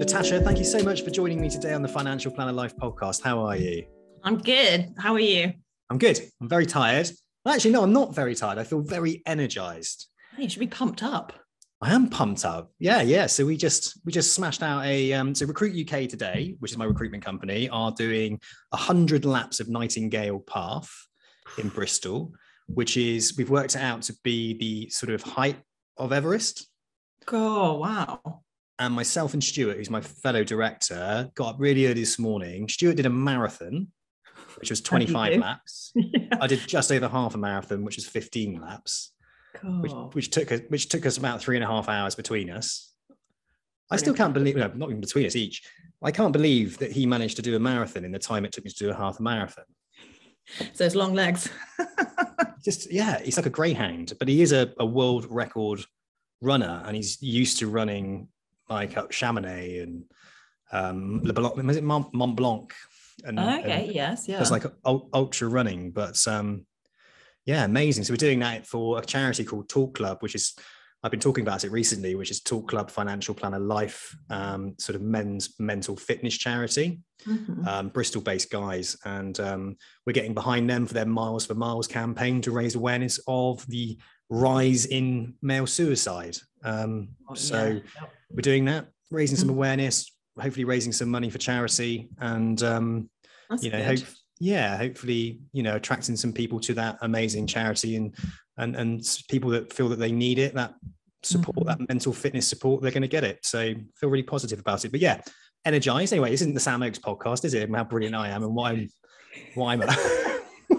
Natasha, thank you so much for joining me today on the Financial Planner Life podcast. How are you? I'm good. How are you? I'm good. I'm very tired. Well, actually, no, I'm not very tired. I feel very energized. You should be pumped up. I am pumped up. Yeah. So we just smashed out so Recruit UK today, which is my recruitment company, are doing 100 laps of Nightingale Path in Bristol, which is, we've worked it out to be the sort of height of Everest. Oh, wow. And myself and Stuart, who's my fellow director, got up really early this morning. Stuart did a marathon, which was 25 laps. Yeah. I did just over half a marathon, which was 15 laps, cool. which took us about 3.5 hours between us. I still can't believe, not even between us each. I can't believe that he managed to do a marathon in the time it took me to do a half a marathon. So it's long legs. He's like a greyhound, but he is a world record runner, and he's used to running like up Chamonix and Le Blanc, was it Mont Blanc? Yes. It's like ultra running, but amazing. So we're doing that for a charity called Talk Club, which is, I've been talking about it recently, which is Talk Club Financial Planner Life, sort of men's mental fitness charity, Bristol-based guys, and we're getting behind them for their Miles for Miles campaign to raise awareness of the rise in male suicide. We're doing that, raising some awareness, hopefully raising some money for charity, and hopefully attracting some people to that amazing charity, and people that feel that they need it, that support, that mental fitness support, they're going to get it. So feel really positive about it. But yeah, energized. Anyway, this isn't the Sam Oakes podcast, is it? How brilliant I am and what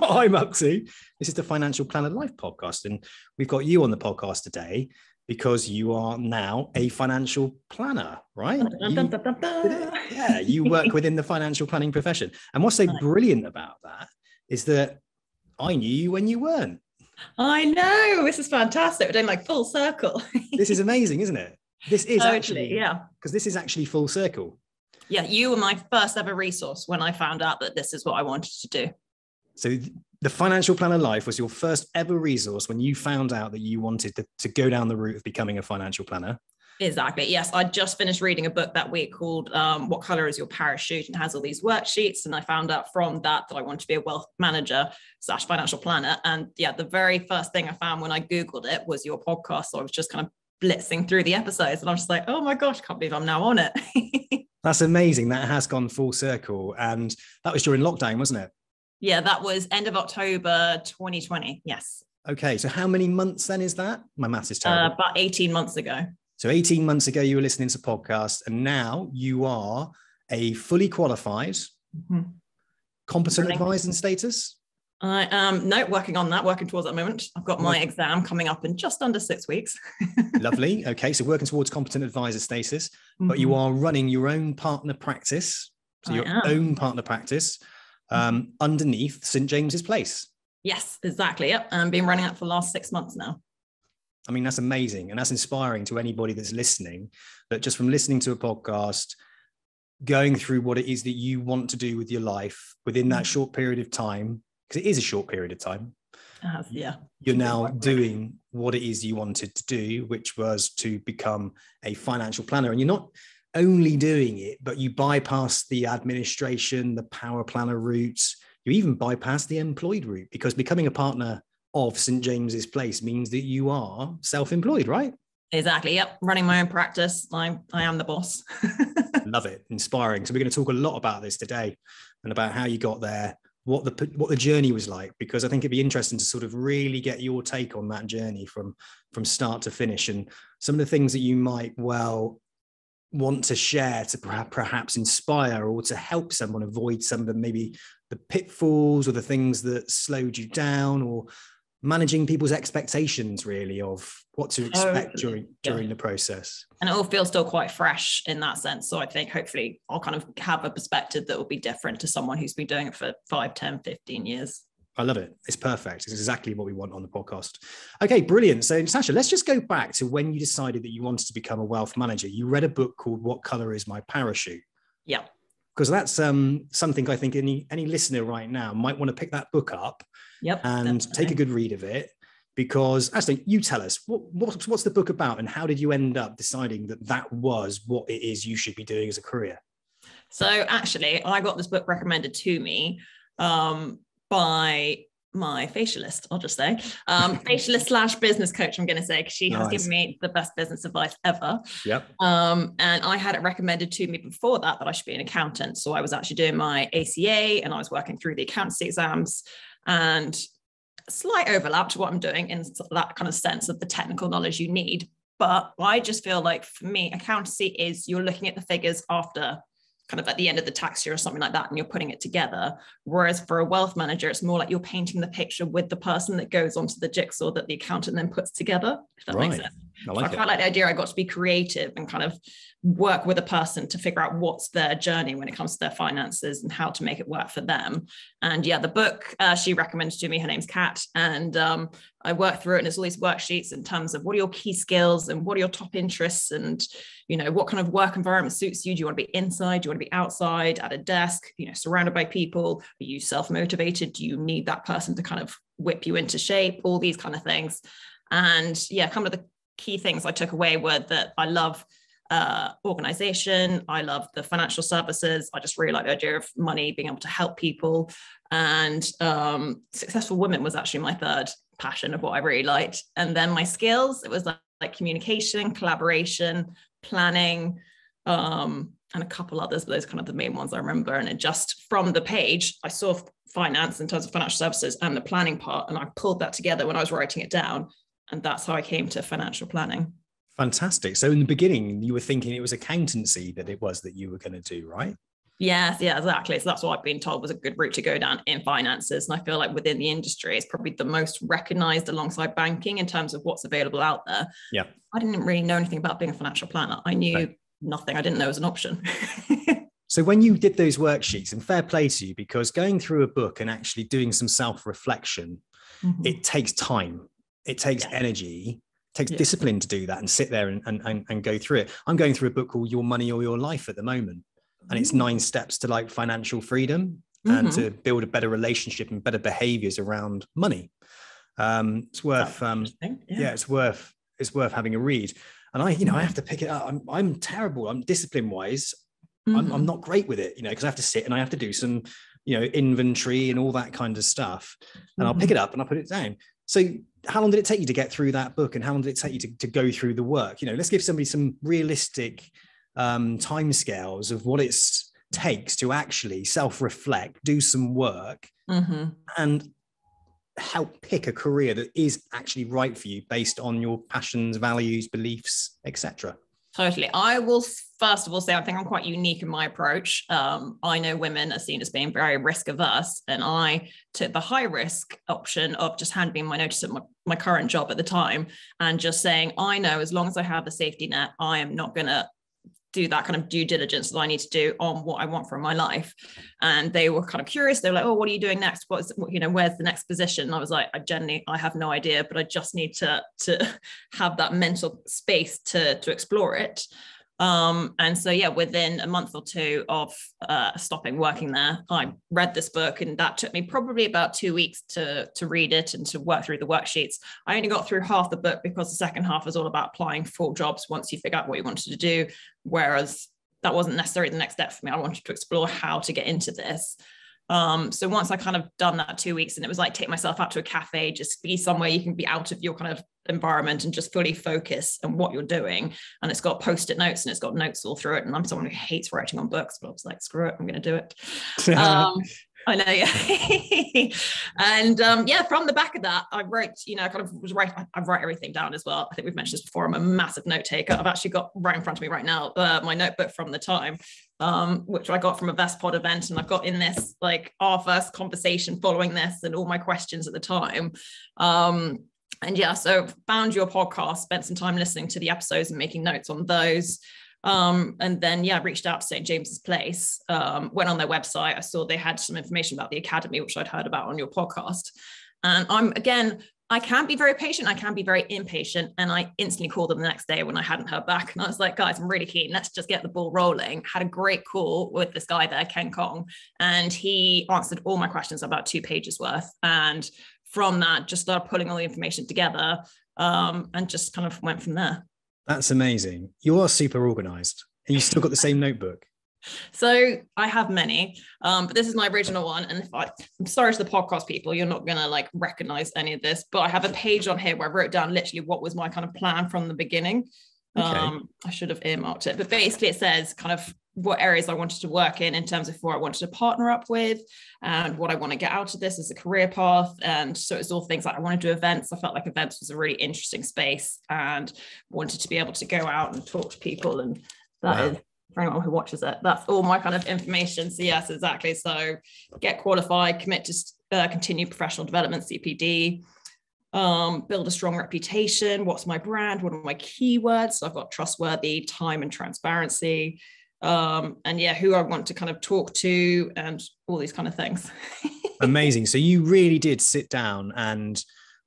I'm up to. This is the Financial Planner Life podcast, and we've got you on the podcast today because you are now a financial planner, right? You work within the financial planning profession. And what's so brilliant about that is that I knew you when you weren't. I know, this is fantastic. We're doing like full circle. This is amazing, isn't it? This is totally, because this is actually full circle. Yeah, you were my first ever resource when I found out that this is what I wanted to do. So the Financial Planner Life was your first ever resource when you found out that you wanted to go down the route of becoming a financial planner. Exactly. Yes. I just finished reading a book that week called What Color is Your Parachute? And has all these worksheets. And I found out from that I wanted to be a wealth manager / financial planner. And the very first thing I found when I Googled it was your podcast. So I was just kind of blitzing through the episodes and I was just like, oh my gosh, I can't believe I'm now on it. That's amazing. That has gone full circle. And that was during lockdown, wasn't it? Yeah, that was end of October 2020. Yes. Okay. So how many months then is that? My maths is terrible. About 18 months ago. So 18 months ago, you were listening to podcasts, and now you are a fully qualified, competent advisor status? I am working on that, working towards that moment. I've got my exam coming up in just under 6 weeks. Lovely. Okay. So working towards competent advisor status, but you are running your own partner practice. So own partner practice underneath St. James's Place. Yes, exactly. Yep. And I've been running that for the last 6 months now. I mean, that's amazing. And that's inspiring to anybody that's listening, that just from listening to a podcast, going through what it is that you want to do with your life within that short period of time, because it is a short period of time. You're now doing what it is you wanted to do, which was to become a financial planner. And you're not only doing it, but you bypass the administration, the power planner route. You even bypass the employed route, because becoming a partner of St. James's Place means that you are self-employed, right? Exactly. Yep. Running my own practice. I am the boss. Love it. Inspiring. So we're going to talk a lot about this today and about how you got there, what the journey was like, because I think it'd be interesting to sort of really get your take on that journey from start to finish, and some of the things that you might want to share to perhaps inspire or to help someone avoid some of the pitfalls or the things that slowed you down, or managing people's expectations really of what to expect during the process. And it all feels still quite fresh in that sense. So I think hopefully I'll kind of have a perspective that will be different to someone who's been doing it for 5, 10, 15 years. I love it. It's perfect. It's exactly what we want on the podcast. Okay, brilliant. So Natasha, let's just go back to when you decided that you wanted to become a wealth manager. You read a book called What Color is My Parachute? Yeah. Because that's something I think any listener right now might want to pick that book up and take a good read of it, because actually, you tell us what's the book about, and how did you end up deciding that that was what it is you should be doing as a career? So actually, I got this book recommended to me by my facialist, I'll just say, facialist / business coach, I'm going to say, because she has given me the best business advice ever. Yep. And I had it recommended to me before that I should be an accountant. So I was actually doing my ACA and I was working through the accountancy exams, and slight overlap to what I'm doing in that kind of sense of the technical knowledge you need. But I just feel like for me, accountancy is you're looking at the figures after kind of at the end of the tax year or something like that, and you're putting it together. Whereas for a wealth manager, it's more like you're painting the picture with the person that goes onto the jigsaw that the accountant then puts together, if that makes sense. I quite like the idea. I got to be creative and kind of work with a person to figure out what's their journey when it comes to their finances and how to make it work for them. And yeah, the book she recommended to me, her name's Kat, and I worked through it, and there's all these worksheets in terms of what are your key skills and what are your top interests, and what kind of work environment suits you. Do you want to be inside? Do you want to be outside, at a desk, surrounded by people? Are you self-motivated? Do you need that person to kind of whip you into shape? All these kind of things. And yeah, kind of the key things I took away were that I love organization. I love the financial services. I just really like the idea of money, being able to help people. And successful women was actually my third passion of what I really liked. And then my skills, it was like communication, collaboration, planning, and a couple others, but those are kind of the main ones I remember. And it just from the page, I saw finance in terms of financial services and the planning part, and I pulled that together when I was writing it down. And that's how I came to financial planning. Fantastic. So in the beginning, you were thinking it was accountancy that you were going to do, right? Yes, yeah, exactly. So that's what I've been told was a good route to go down in finances. And I feel like within the industry, it's probably the most recognized alongside banking in terms of what's available out there. Yeah. I didn't really know anything about being a financial planner. I knew nothing. I didn't know it was an option. So when you did those worksheets, and fair play to you, because going through a book and actually doing some self-reflection, it takes time. It takes energy, it takes discipline to do that and sit there and go through it. I'm going through a book called Your Money or Your Life at the moment. And it's 9 steps to like financial freedom and to build a better relationship and better behaviors around money. It's worth, it's worth having a read. And I have to pick it up. I'm terrible. I'm discipline wise. I'm not great with it, because I have to sit and I have to do some, inventory and all that kind of stuff. And I'll pick it up and I'll put it down. So how long did it take you to get through that book, and how long did it take you to go through the work? Let's give somebody some realistic timescales of what it takes to actually self-reflect, do some work, and help pick a career that is actually right for you based on your passions, values, beliefs, etc. Totally. I will first of all say I think I'm quite unique in my approach. I know women are seen as being very risk averse, and I took the high risk option of just handing my notice at my current job at the time and just saying, I know as long as I have a safety net, I am not going to do that kind of due diligence that I need to do on what I want from my life. And they were kind of curious. They were like, oh, what are you doing next? Where's the next position? And I was like, I have no idea, but I just need to have that mental space to explore it. And so, yeah, within a month or two of stopping working there, I read this book, and that took me probably about 2 weeks to read it and to work through the worksheets. I only got through half the book because the second half was all about applying for jobs once you figure out what you wanted to do, whereas that wasn't necessarily the next step for me. I wanted to explore how to get into this. So once I kind of done that 2 weeks, and it was like take myself out to a cafe, just be somewhere you can be out of your kind of environment and just fully focus on what you're doing. And it's got post-it notes and it's got notes all through it. And I'm someone who hates writing on books, but I was like, screw it, I'm going to do it. I know, yeah. And from the back of that, I wrote, I write everything down as well. I think we've mentioned this before. I'm a massive note taker. I've actually got right in front of me right now, my notebook from the time, which I got from a Vestpod event. And I've got in this, like our first conversation following this and all my questions at the time. So found your podcast, spent some time listening to the episodes and making notes on those. And then, reached out to St. James's Place, went on their website. I saw they had some information about the Academy, which I'd heard about on your podcast. And I can be very patient. I can be very impatient. And I instantly called them the next day when I hadn't heard back. And I was like, guys, I'm really keen. Let's just get the ball rolling. Had a great call with this guy there, Ken Kong. And he answered all my questions, about 2 pages worth. And from that, just started pulling all the information together, and just kind of went from there. That's amazing. You are super organized, and you still got the same notebook. So I have many, but this is my original one. And I'm sorry to the podcast people, you're not going to like recognize any of this, but I have a page on here where I wrote down literally what was my kind of plan from the beginning. Okay. I should have earmarked it, but basically it says kind of what areas I wanted to work in terms of who I wanted to partner up with and what I want to get out of this as a career path. And so it's all things like I want to do events. I felt like events was a really interesting space and wanted to be able to go out and talk to people. And that is, for anyone who watches it, that's all my kind of information. So yes, exactly. So get qualified, commit to continue professional development, CPD, build a strong reputation. What's my brand? What are my keywords? So I've got trustworthy, time, and transparency. And yeah, who I want to kind of talk to and all these kind of things. Amazing. So you really did sit down and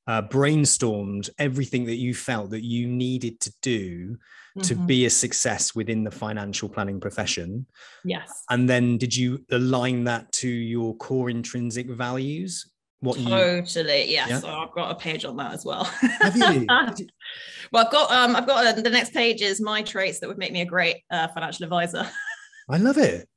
brainstormed everything that you felt that you needed to do to be a success within the financial planning profession. Yes. And then did you align that to your core intrinsic values? Totally. Yes. Yeah. So I've got a page on that as well. Have you? Well, I've got the next page is my traits that would make me a great financial advisor. I love it.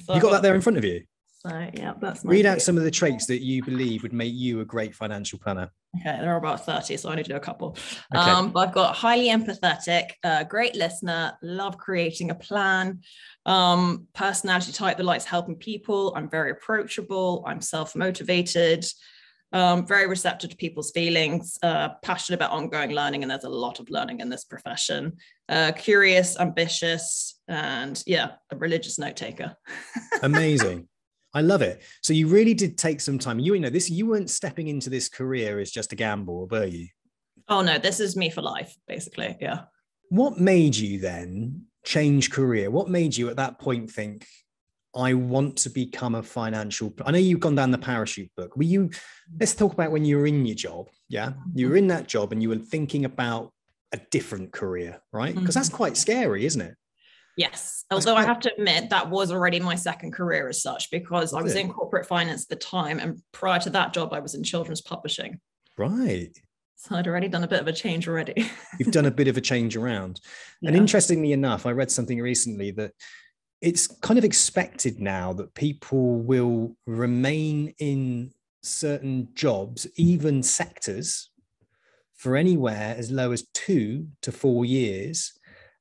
So you got that there in front of you? So yeah, that's my Read out some of the traits that you believe would make you a great financial planner. Okay, there are about 30, so I need to do a couple. Okay. But I've got highly empathetic, great listener, love creating a plan, personality type that likes helping people. I'm very approachable. I'm self-motivated, very receptive to people's feelings, passionate about ongoing learning, and there's a lot of learning in this profession. Curious, ambitious, and yeah, a religious note taker. Amazing. I love it. So you really did take some time. You weren't stepping into this career as just a gamble, were you? Oh no, this is me for life, basically. Yeah. What made you then change career? What made you at that point think, I want to become a financial? I know you've gone down the parachute book. Let's talk about when you were in your job. Yeah. You were in that job and you were thinking about a different career, right? Because that's quite scary, isn't it? Yes. Although I have to admit that was already my second career as such, because I was in corporate finance at the time. And prior to that job, I was in children's publishing. Right. So I'd already done a bit of a change already. You've done a bit of a change around. Yeah. And interestingly enough, I read something recently that it's kind of expected now that people will remain in certain jobs, even sectors, for anywhere as low as 2 to 4 years.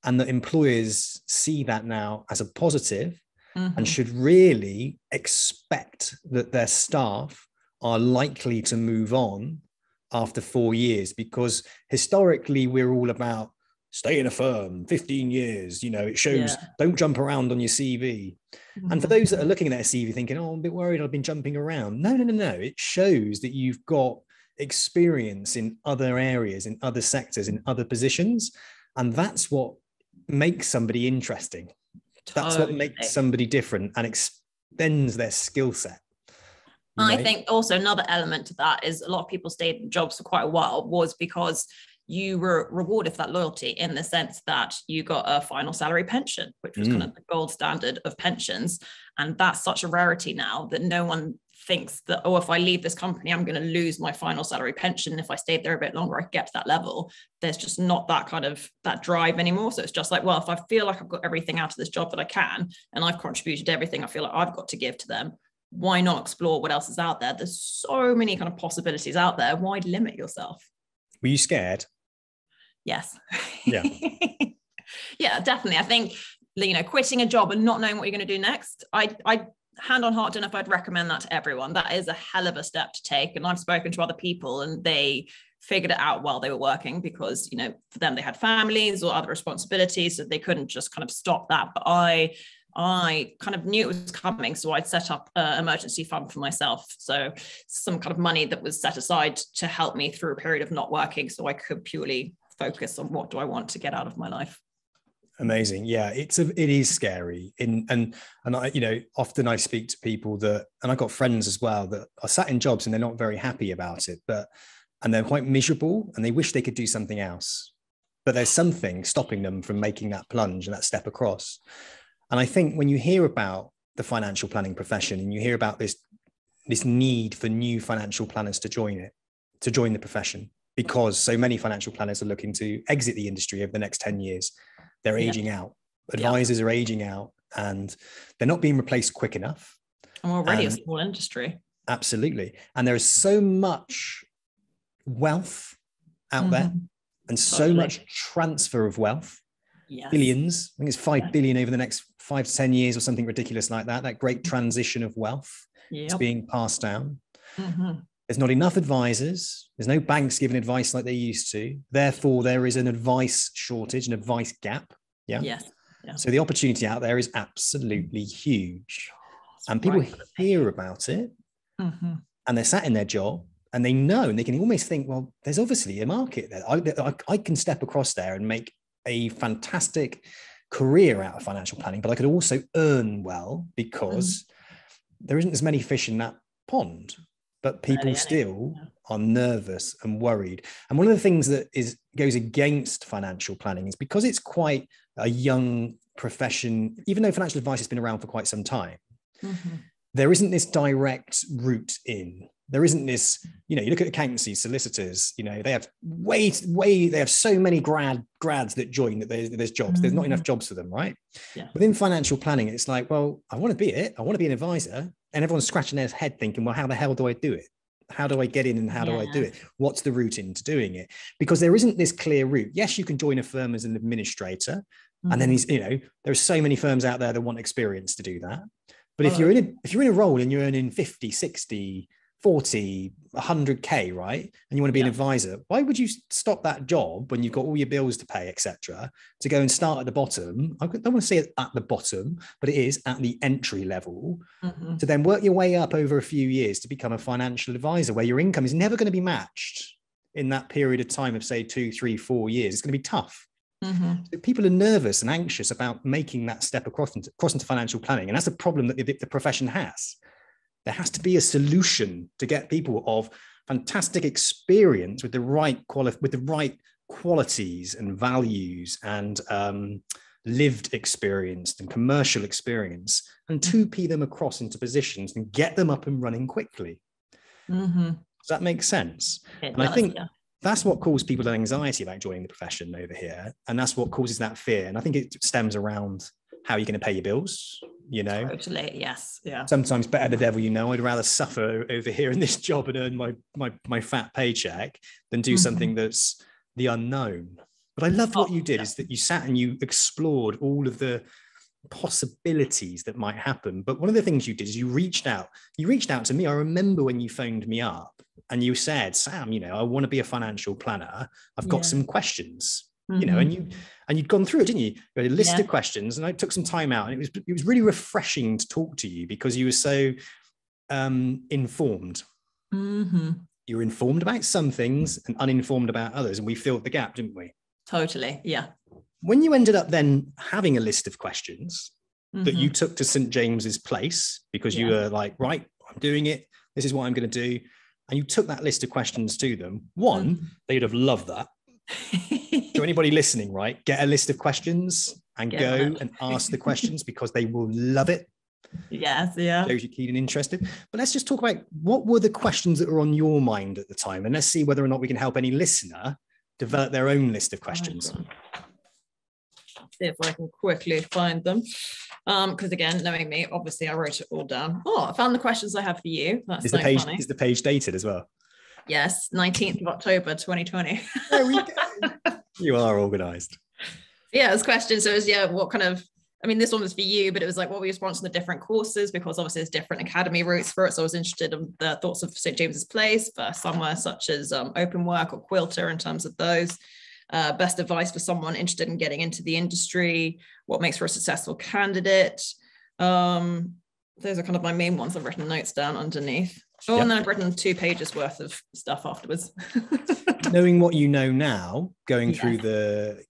And that employers see that now as a positive and should really expect that their staff are likely to move on after 4 years, because historically we're all about stay in a firm 15 years, it shows, don't jump around on your CV. And for those that are looking at their CV thinking, oh, I'm a bit worried I've been jumping around. No. It shows that you've got experience in other areas, in other sectors, in other positions. And that's what makes somebody interesting. That's what makes somebody different and extends their skill set. I think also another element to that is a lot of people stayed in jobs for quite a while was because you were rewarded for that loyalty, in the sense that you got a final salary pension, which was kind of the gold standard of pensions. And that's such a rarity now that no one thinks that, oh, if I leave this company, I'm going to lose my final salary pension. If I stayed there a bit longer, I could get to that level. There's just not that kind of that drive anymore. So it's just like, well, if I feel like I've got everything out of this job that I can, and I've contributed everything I feel like I've got to give to them, why not explore what else is out there? There's so many kind of possibilities out there. Why limit yourself? Were you scared? Yes. Yeah. Yeah, definitely. I think, quitting a job and not knowing what you're going to do next, I hand on heart, don't know if I'd recommend that to everyone. That is a hell of a step to take. And I've spoken to other people and they figured it out while they were working, because, for them, they had families or other responsibilities, so they couldn't just kind of stop that. But I kind of knew it was coming. So I'd set up an emergency fund for myself. So some kind of money that was set aside to help me through a period of not working, so I could purely focus on what do I want to get out of my life. Amazing. Yeah, it is scary. And I, often I speak to people that, and I've got friends as well that are sat in jobs and they're not very happy about it, and they're quite miserable and they wish they could do something else, but there's something stopping them from making that plunge and that step across. And I think when you hear about the financial planning profession and you hear about this need for new financial planners to join it, to join the profession, because so many financial planners are looking to exit the industry over the next 10 years. They're aging out. Advisors are aging out, and they're not being replaced quick enough. I'm already a small industry. Absolutely. And there is so much wealth out there, and so much transfer of wealth. Billions. I think it's 5 billion over the next 5 to 10 years or something ridiculous like that. That great transition of wealth is being passed down. There's not enough advisors. There's no banks giving advice like they used to. Therefore, there is an advice shortage, an advice gap. So the opportunity out there is absolutely huge. And people hear about it, and they're sat in their job, and they know, and they can almost think, well, there's obviously a market there. I can step across there and make a fantastic career out of financial planning, but I could also earn well, because there isn't as many fish in that pond. But people still are nervous and worried. And one of the things that goes against financial planning is because it's quite a young profession, even though financial advice has been around for quite some time, there isn't this direct route in. There isn't this, you look at accountancy, solicitors, they have they have so many grads that join that there's jobs. There's not enough jobs for them, right? Within financial planning, it's like, well, I want to be it. I want to be an advisor. And everyone's scratching their head thinking, well, how the hell do I do it? How do I get in, and how do I do it? What's the route into doing it? Because there isn't this clear route. Yes, you can join a firm as an administrator. And then there's so many firms out there that want experience to do that. But if you're in a role and you're earning 50, 60, 40, 100K, right? And you want to be an advisor, why would you stop that job when you've got all your bills to pay, etc., to go and start at the bottom? I don't want to say it at the bottom, but it is at the entry level, to then work your way up over a few years to become a financial advisor, where your income is never going to be matched in that period of time of, say, 2, 3, 4 years. It's going to be tough. So people are nervous and anxious about making that step across into financial planning. And that's a problem that the profession has. There has to be a solution to get people of fantastic experience with the right qualities and values and lived experience and commercial experience, and 2P them across into positions and get them up and running quickly. Does that make sense? I think that's what causes people anxiety about joining the profession over here. And that's what causes that fear. And I think it stems around how you're going to pay your bills, Totally, yes. Yeah. Sometimes better the devil, I'd rather suffer over here in this job and earn my fat paycheck than do something that's the unknown. But I loved what you did is that you sat and you explored all of the possibilities that might happen. But one of the things you did is you reached out to me. I remember when you phoned me up and you said, Sam, I want to be a financial planner. I've got some questions, and you'd gone through it, didn't you? You had a list of questions, and I took some time out, and it was really refreshing to talk to you because you were so informed. You were informed about some things and uninformed about others, and we filled the gap, didn't we? Totally, yeah. When you ended up then having a list of questions that you took to St. James's Place, because you were like, right, I'm doing it. This is what I'm going to do. And you took that list of questions to them. One, they'd have loved that. So anybody listening, right, get a list of questions and go and ask the questions, because they will love it. Yes, yeah. Shows you're keen and interested. But let's just talk about what were the questions that were on your mind at the time, and let's see whether or not we can help any listener develop their own list of questions. See if I can quickly find them. Because again, knowing me, obviously I wrote it all down. Oh, I found the questions I have for you. That's so funny. Is the page dated as well? Yes, 19th of October, 2020. There we go. You are organized. Yeah, it's questions. So it was, what kind of, this one was for you, but it was like, what were your response to the different courses? Because obviously there's different academy routes for it. So I was interested in the thoughts of St. James's Place for somewhere such as Open Work or Quilter in terms of those. Best advice for someone interested in getting into the industry, what makes for a successful candidate. Those are kind of my main ones. I've written notes down underneath. And then I've written 2 pages worth of stuff afterwards. Knowing what you know now, going through the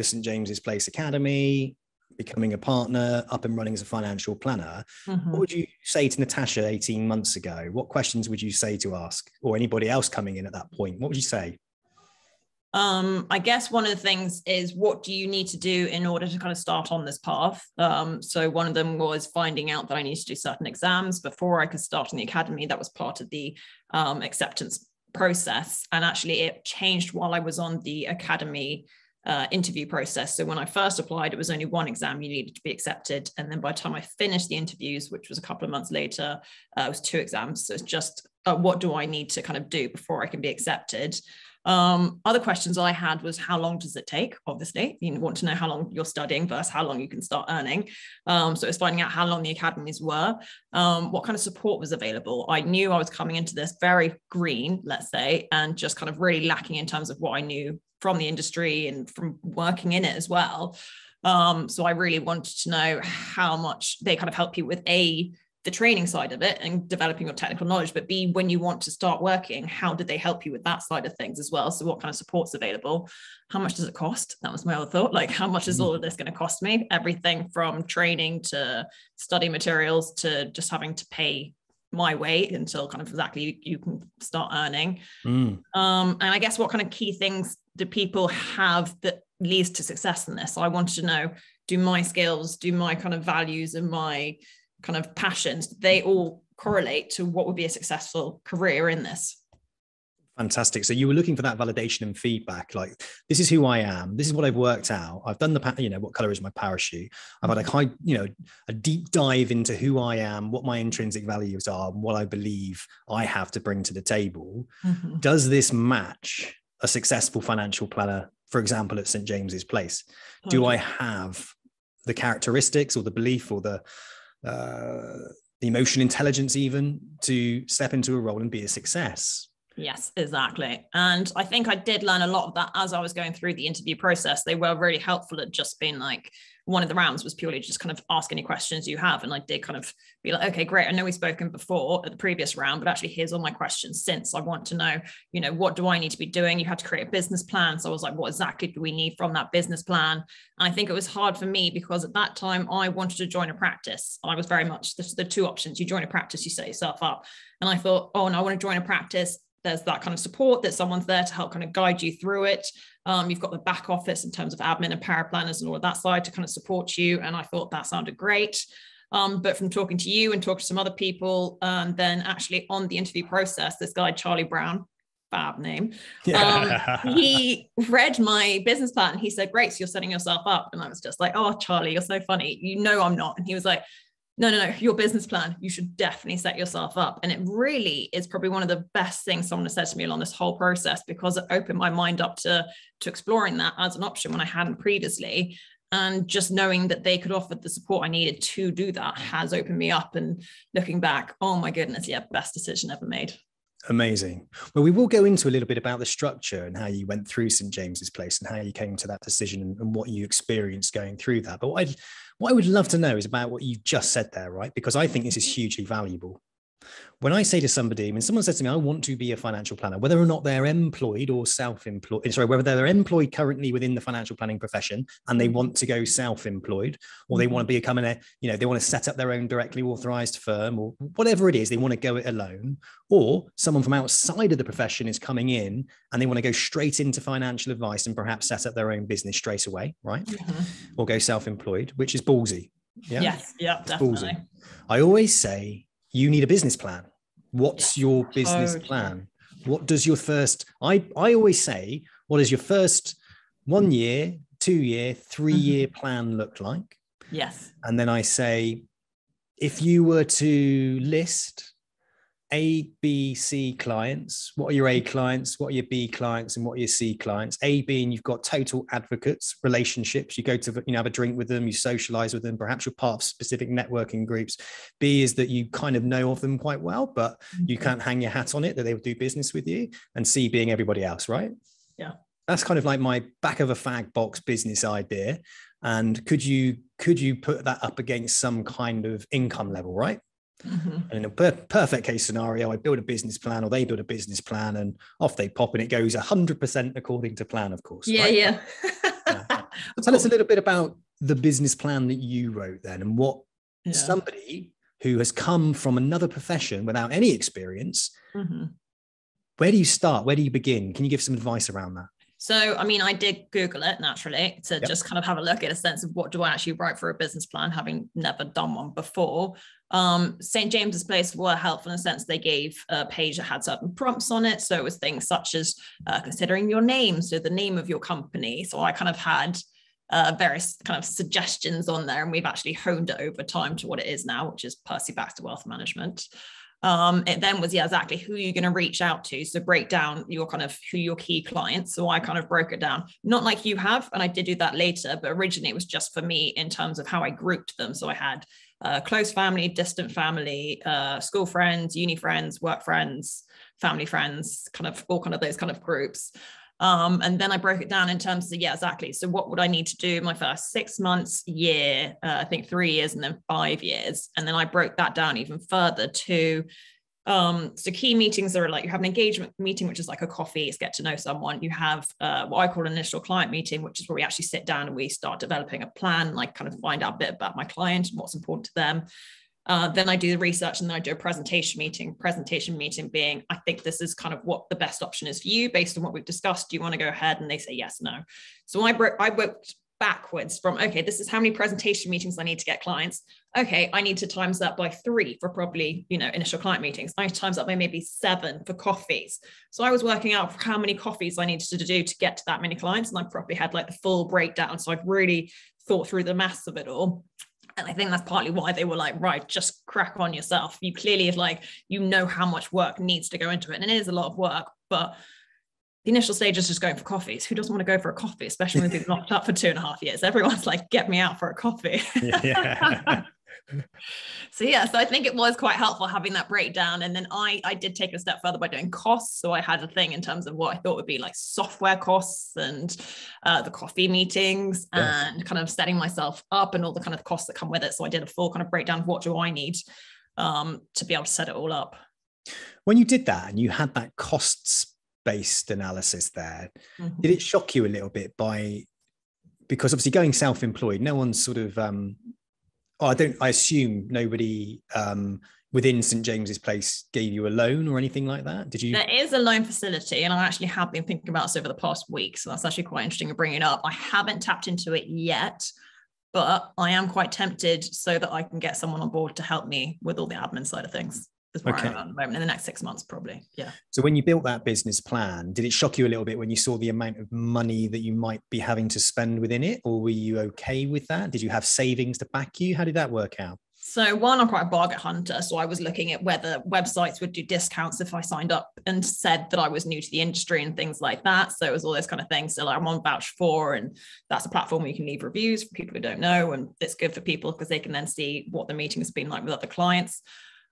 St. James's Place Academy, becoming a partner, up and running as a financial planner, what would you say to Natasha 18 months ago? What questions would you say to ask, or anybody else coming in at that point? What would you say? I guess one of the things is, what do you need to do in order to kind of start on this path? So one of them was finding out that I needed to do certain exams before I could start in the academy. That was part of the acceptance process, and actually it changed while I was on the Academy interview process. So when I first applied, it was only one exam you needed to be accepted, and then by the time I finished the interviews, which was a couple of months later, it was 2 exams. So it's just what do I need to kind of do before I can be accepted? Other questions I had was, how long does it take? Obviously, you want to know how long you're studying versus how long you can start earning. So it's finding out how long the academies were, what kind of support was available. I knew I was coming into this very green, let's say, and just kind of really lacking in terms of what I knew from the industry and from working in it as well. So I really wanted to know how much they kind of help you with the training side of it and developing your technical knowledge, but B, when you want to start working, how did they help you with that side of things as well? So what kind of support's available? How much does it cost? That was my other thought. Like, how much is all of this going to cost me? Everything from training to study materials to just having to pay my way until kind of exactly you can start earning. And I guess what kind of key things do people have that leads to success in this? So I wanted to know, do my skills, do my kind of values and my kind of passions, they all correlate to what would be a successful career in this? Fantastic. So you were looking for that validation and feedback, like, this is who I am, this is what I've worked out, I've done what color is my parachute, I've had a deep dive into who I am, what my intrinsic values are, and what I believe I have to bring to the table. Does this match a successful financial planner, for example, at St. James's Place? Do I have the characteristics or the belief or the emotional intelligence even to step into a role and be a success? Yes, exactly. And I think I did learn a lot of that as I was going through the interview process. They were really helpful at just being like, one of the rounds was purely just kind of ask any questions you have. And I did kind of be like, okay, great. I know we've spoken before at the previous round, but actually here's all my questions since I want to know, what do I need to be doing? You had to create a business plan. So I was like, what exactly do we need from that business plan? And I think it was hard for me because at that time I wanted to join a practice. I was very much the 2 options. You join a practice, you set yourself up. And I thought, oh, and I want to join a practice. There's that kind of support that someone's there to help kind of guide you through it. You've got the back office in terms of admin and paraplanners and all of that side to kind of support you. And I thought that sounded great. But from talking to you and talking to some other people, then actually on the interview process, this guy, Charlie Brown, fab name, he read my business plan and he said, great, so you're setting yourself up. And I was just like, oh, Charlie, you're so funny. I'm not. And he was like, no, your business plan, you should definitely set yourself up. And it really is probably one of the best things someone has said to me along this whole process, because it opened my mind up to exploring that as an option when I hadn't previously. And just knowing that they could offer the support I needed to do that has opened me up. And looking back, oh my goodness, yeah, best decision ever made. Amazing. Well, we will go into a little bit about the structure and how you went through St. James's Place and how you came to that decision and what you experienced going through that. But what I would love to know is about what you just said there, right? Because I think this is hugely valuable. When I say to somebody, when someone says to me, I want to be a financial planner, whether or not they're employed or self-employed, whether they're employed currently within the financial planning profession and they want to go self-employed, or they want to become they want to set up their own directly authorized firm, or whatever it is, they want to go it alone, or someone from outside of the profession is coming in and they want to go straight into financial advice and perhaps set up their own business straight away, right? Or go self-employed, which is ballsy. Yeah. Yes. Yeah, definitely. Ballsy. I always say, you need a business plan. What's your business plan? What does your first, I always say, what does your first 1 year, 2 year, 3 year plan look like? Yes. And then I say, if you were to list A, B, C clients, what are your A clients? What are your B clients? And what are your C clients? A being you've got total advocates, relationships. You go to, have a drink with them, you socialize with them. Perhaps you're part of specific networking groups. B is that you kind of know of them quite well, but you can't hang your hat on it that they would do business with you. And C being everybody else, right? Yeah. That's kind of like my back of a fag box business idea. And could you put that up against some kind of income level, right? And in a perfect case scenario, I build a business plan or they build a business plan and off they pop and it goes 100% according to plan, of course. Yeah, right? yeah. Tell us a little bit about the business plan that you wrote then and what somebody who has come from another profession without any experience, where do you start? Where do you begin? Can you give some advice around that? So, I mean, I did Google it naturally to just kind of have a look at a sense of what do I actually write for a business plan, having never done one before. St. James's Place were helpful in the sense they gave a page that had certain prompts on it. So it was things such as considering your name, so the name of your company. So I kind of had various kind of suggestions on there, and we've actually honed it over time to what it is now, which is Percy-Baxter Wealth Management. It then was, exactly who you're going to reach out to. So break down your kind of who your key clients. So I kind of broke it down, not like you have, and I did do that later, but originally it was just for me in terms of how I grouped them. So I had close family, distant family, school friends, uni friends, work friends, family friends, kind of all kind of those kind of groups. And then I broke it down in terms of, exactly. So what would I need to do in my first 6 months, year, I think 3 years, and then 5 years. And then I broke that down even further to, so key meetings are like, you have an engagement meeting, which is like a coffee, it's get to know someone. You have what I call an initial client meeting, which is where we actually sit down and we start developing a plan, like kind of find out a bit about my client and what's important to them. Then I do the research, and then I do a presentation meeting being, I think this is kind of what the best option is for you based on what we've discussed. Do you want to go ahead? And they say yes, no. So I worked backwards from, okay, this is how many presentation meetings I need to get clients. Okay, I need to times that by 3 for probably, initial client meetings. I times that by maybe 7 for coffees. So I was working out how many coffees I needed to do to get to that many clients. And I probably had like the full breakdown. So I'd really thought through the maths of it all. And I think that's partly why they were like, right, just crack on yourself. You clearly have how much work needs to go into it. And it is a lot of work, but the initial stage is just going for coffees. Who doesn't want to go for a coffee, especially when we've been locked up for 2.5 years? Everyone's like, get me out for a coffee. Yeah. So I think it was quite helpful having that breakdown. And then I did take it a step further by doing costs. So I had a thing in terms of what I thought would be like software costs and the coffee meetings and kind of setting myself up and all the kind of costs that come with it. So I did a full kind of breakdown of what do I need to be able to set it all up. When you did that and you had that costs-based analysis there, did it shock you a little bit because obviously going self-employed, no one's sort of, I assume nobody within St. James's Place gave you a loan or anything like that? Did you? There is a loan facility, and I actually have been thinking about this over the past week. So that's actually quite interesting to bring it up. I haven't tapped into it yet, but I am quite tempted so that I can get someone on board to help me with all the admin side of things. Is where I'm at the moment, in the next 6 months, probably. Yeah. So when you built that business plan, did it shock you a little bit when you saw the amount of money that you might be having to spend within it? Or were you okay with that? Did you have savings to back you? How did that work out? So one, I'm quite a bargain hunter. So I was looking at whether websites would do discounts if I signed up and said that I was new to the industry and things like that. So it was all those kind of things. So I'm on Vouch4, and that's a platform where you can leave reviews for people who don't know. And it's good for people because they can then see what the meeting has been like with other clients.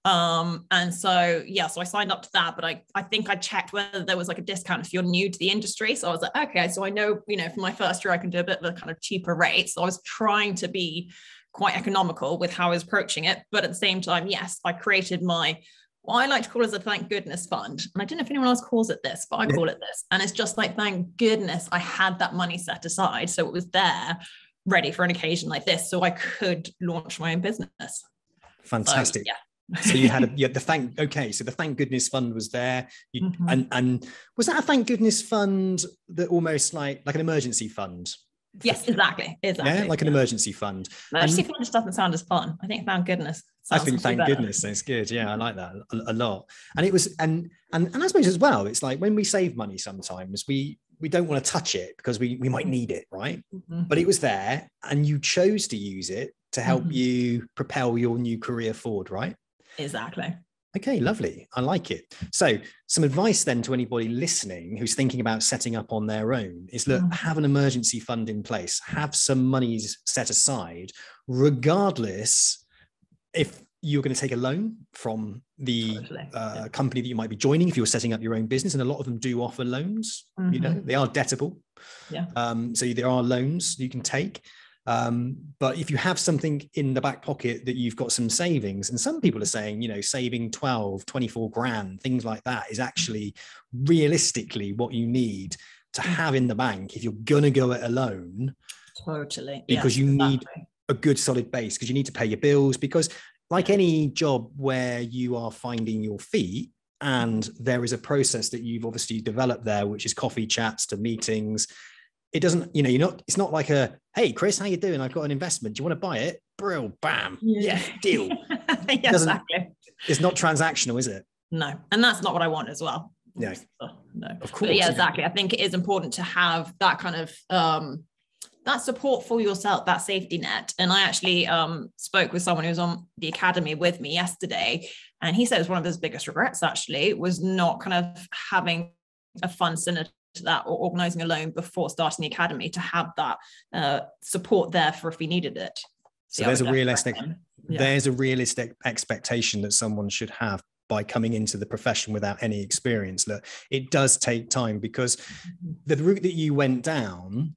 And so I signed up to that, but I think I checked whether there was like a discount if you're new to the industry. So I was like, okay, so I know, for my first year, I can do a bit of a kind of cheaper rate. So I was trying to be quite economical with how I was approaching it. But at the same time, I created what I like to call as a thank goodness fund. And I don't know if anyone else calls it this, but I call it this. And it's just like, thank goodness I had that money set aside. So it was there ready for an occasion like this. So I could launch my own business. Fantastic. So, so you had the thank goodness fund was there. And was that a thank goodness fund that almost like an emergency fund? Yes, exactly. Yeah, like an emergency fund. Emergency fund just doesn't sound as fun. I think thank goodness. I think thank goodness sounds good. Yeah, I like that a lot. And it was, and I suppose as well, it's like when we save money, sometimes we don't want to touch it because we might need it, right? But it was there, and you chose to use it to help you propel your new career forward, right? Exactly. Okay, lovely. I like it. So some advice then to anybody listening who's thinking about setting up on their own is, look, have an emergency fund in place, have some monies set aside, regardless if you're going to take a loan from the company that you might be joining, if you're setting up your own business. And a lot of them do offer loans, they are dettable. Yeah. So there are loans you can take. But if you have something in the back pocket that you've got some savings, and some people are saying, saving 12, 24 grand, things like that is actually realistically what you need to have in the bank if you're going to go it alone. Totally. Because you need a good solid base, because you need to pay your bills, because like any job where you are finding your feet, and there is a process that you've obviously developed there, which is coffee chats to meetings. It doesn't, it's not like hey, Chris, how you doing? I've got an investment. Do you want to buy it? Brill, bam. Yeah, deal. Exactly. It's not transactional, is it? No. And that's not what I want as well. No. No. Of course. But yeah, exactly. I think it is important to have that kind of, that support for yourself, that safety net. And I actually spoke with someone who was on the Academy with me yesterday, and he said it was one of his biggest regrets actually was not kind of having a fund similar to that or organizing a loan before starting the Academy to have that support there for if he needed it. So there's a realistic expectation that someone should have by coming into the profession without any experience. Look, it does take time, because the route that you went down,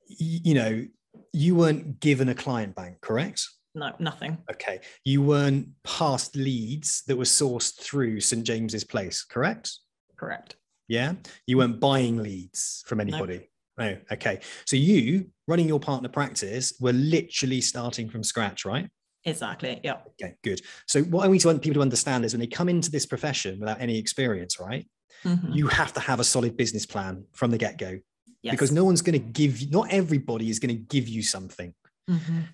you weren't given a client bank, correct? No, nothing. Okay. You weren't passed leads that were sourced through St. James's Place, correct? Correct. Yeah. You weren't buying leads from anybody. No. Okay. So you, running your partner practice, were literally starting from scratch, right? Exactly. Yeah. Okay, good. So what I want people to understand is when they come into this profession without any experience, right? You have to have a solid business plan from the get-go. Yes. Because not everybody is going to give you something.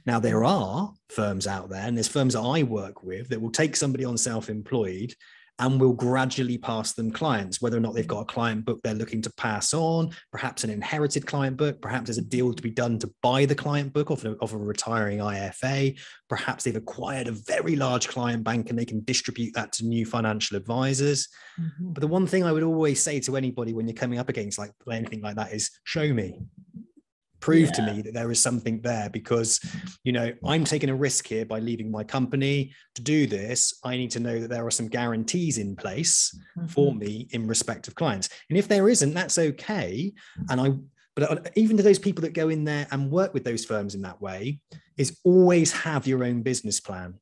Now, there are firms out there, and there's firms that I work with that will take somebody on self-employed and will gradually pass them clients, whether or not they've got a client book they're looking to pass on, perhaps an inherited client book, perhaps there's a deal to be done to buy the client book of a retiring IFA, perhaps they've acquired a very large client bank and they can distribute that to new financial advisors. But the one thing I would always say to anybody when you're coming up against like anything like that is show me. Prove to me that there is something there, because, I'm taking a risk here by leaving my company to do this. I need to know that there are some guarantees in place for me in respect of clients. And if there isn't, that's okay. But even to those people that go in there and work with those firms in that way, is always have your own business plan.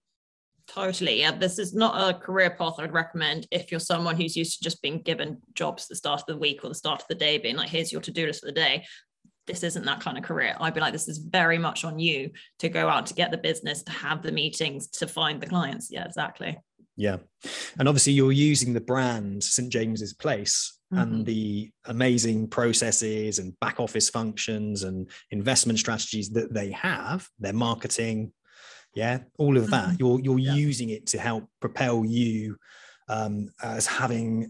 Totally. Yeah. This is not a career path I'd recommend if you're someone who's used to just being given jobs at the start of the week or the start of the day, being like, here's your to-do list for the day. This isn't that kind of career. I'd be like, this is very much on you to go out to get the business, to have the meetings, to find the clients. Yeah, exactly. Yeah. And obviously you're using the brand St. James's Place and the amazing processes and back office functions and investment strategies that they have, their marketing. Yeah. All of that. You're using it to help propel you as having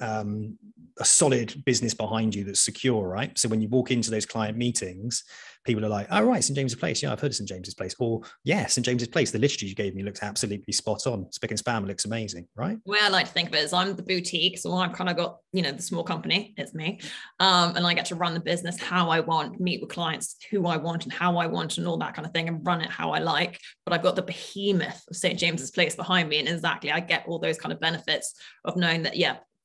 a solid business behind you that's secure, right? So when you walk into those client meetings, people are like, oh, right, St. James's Place. Yeah, I've heard of St. James's Place. Or, yeah, St. James's Place, the literature you gave me looks absolutely spot on. Spick and span looks amazing, right? The way I like to think of it is I'm the boutique. So I've kind of got, the small company, it's me. And I get to run the business how I want, meet with clients who I want and how I want and all that kind of thing, and run it how I like. But I've got the behemoth of St. James's Place behind me. And exactly, I get all those kind of benefits of knowing that,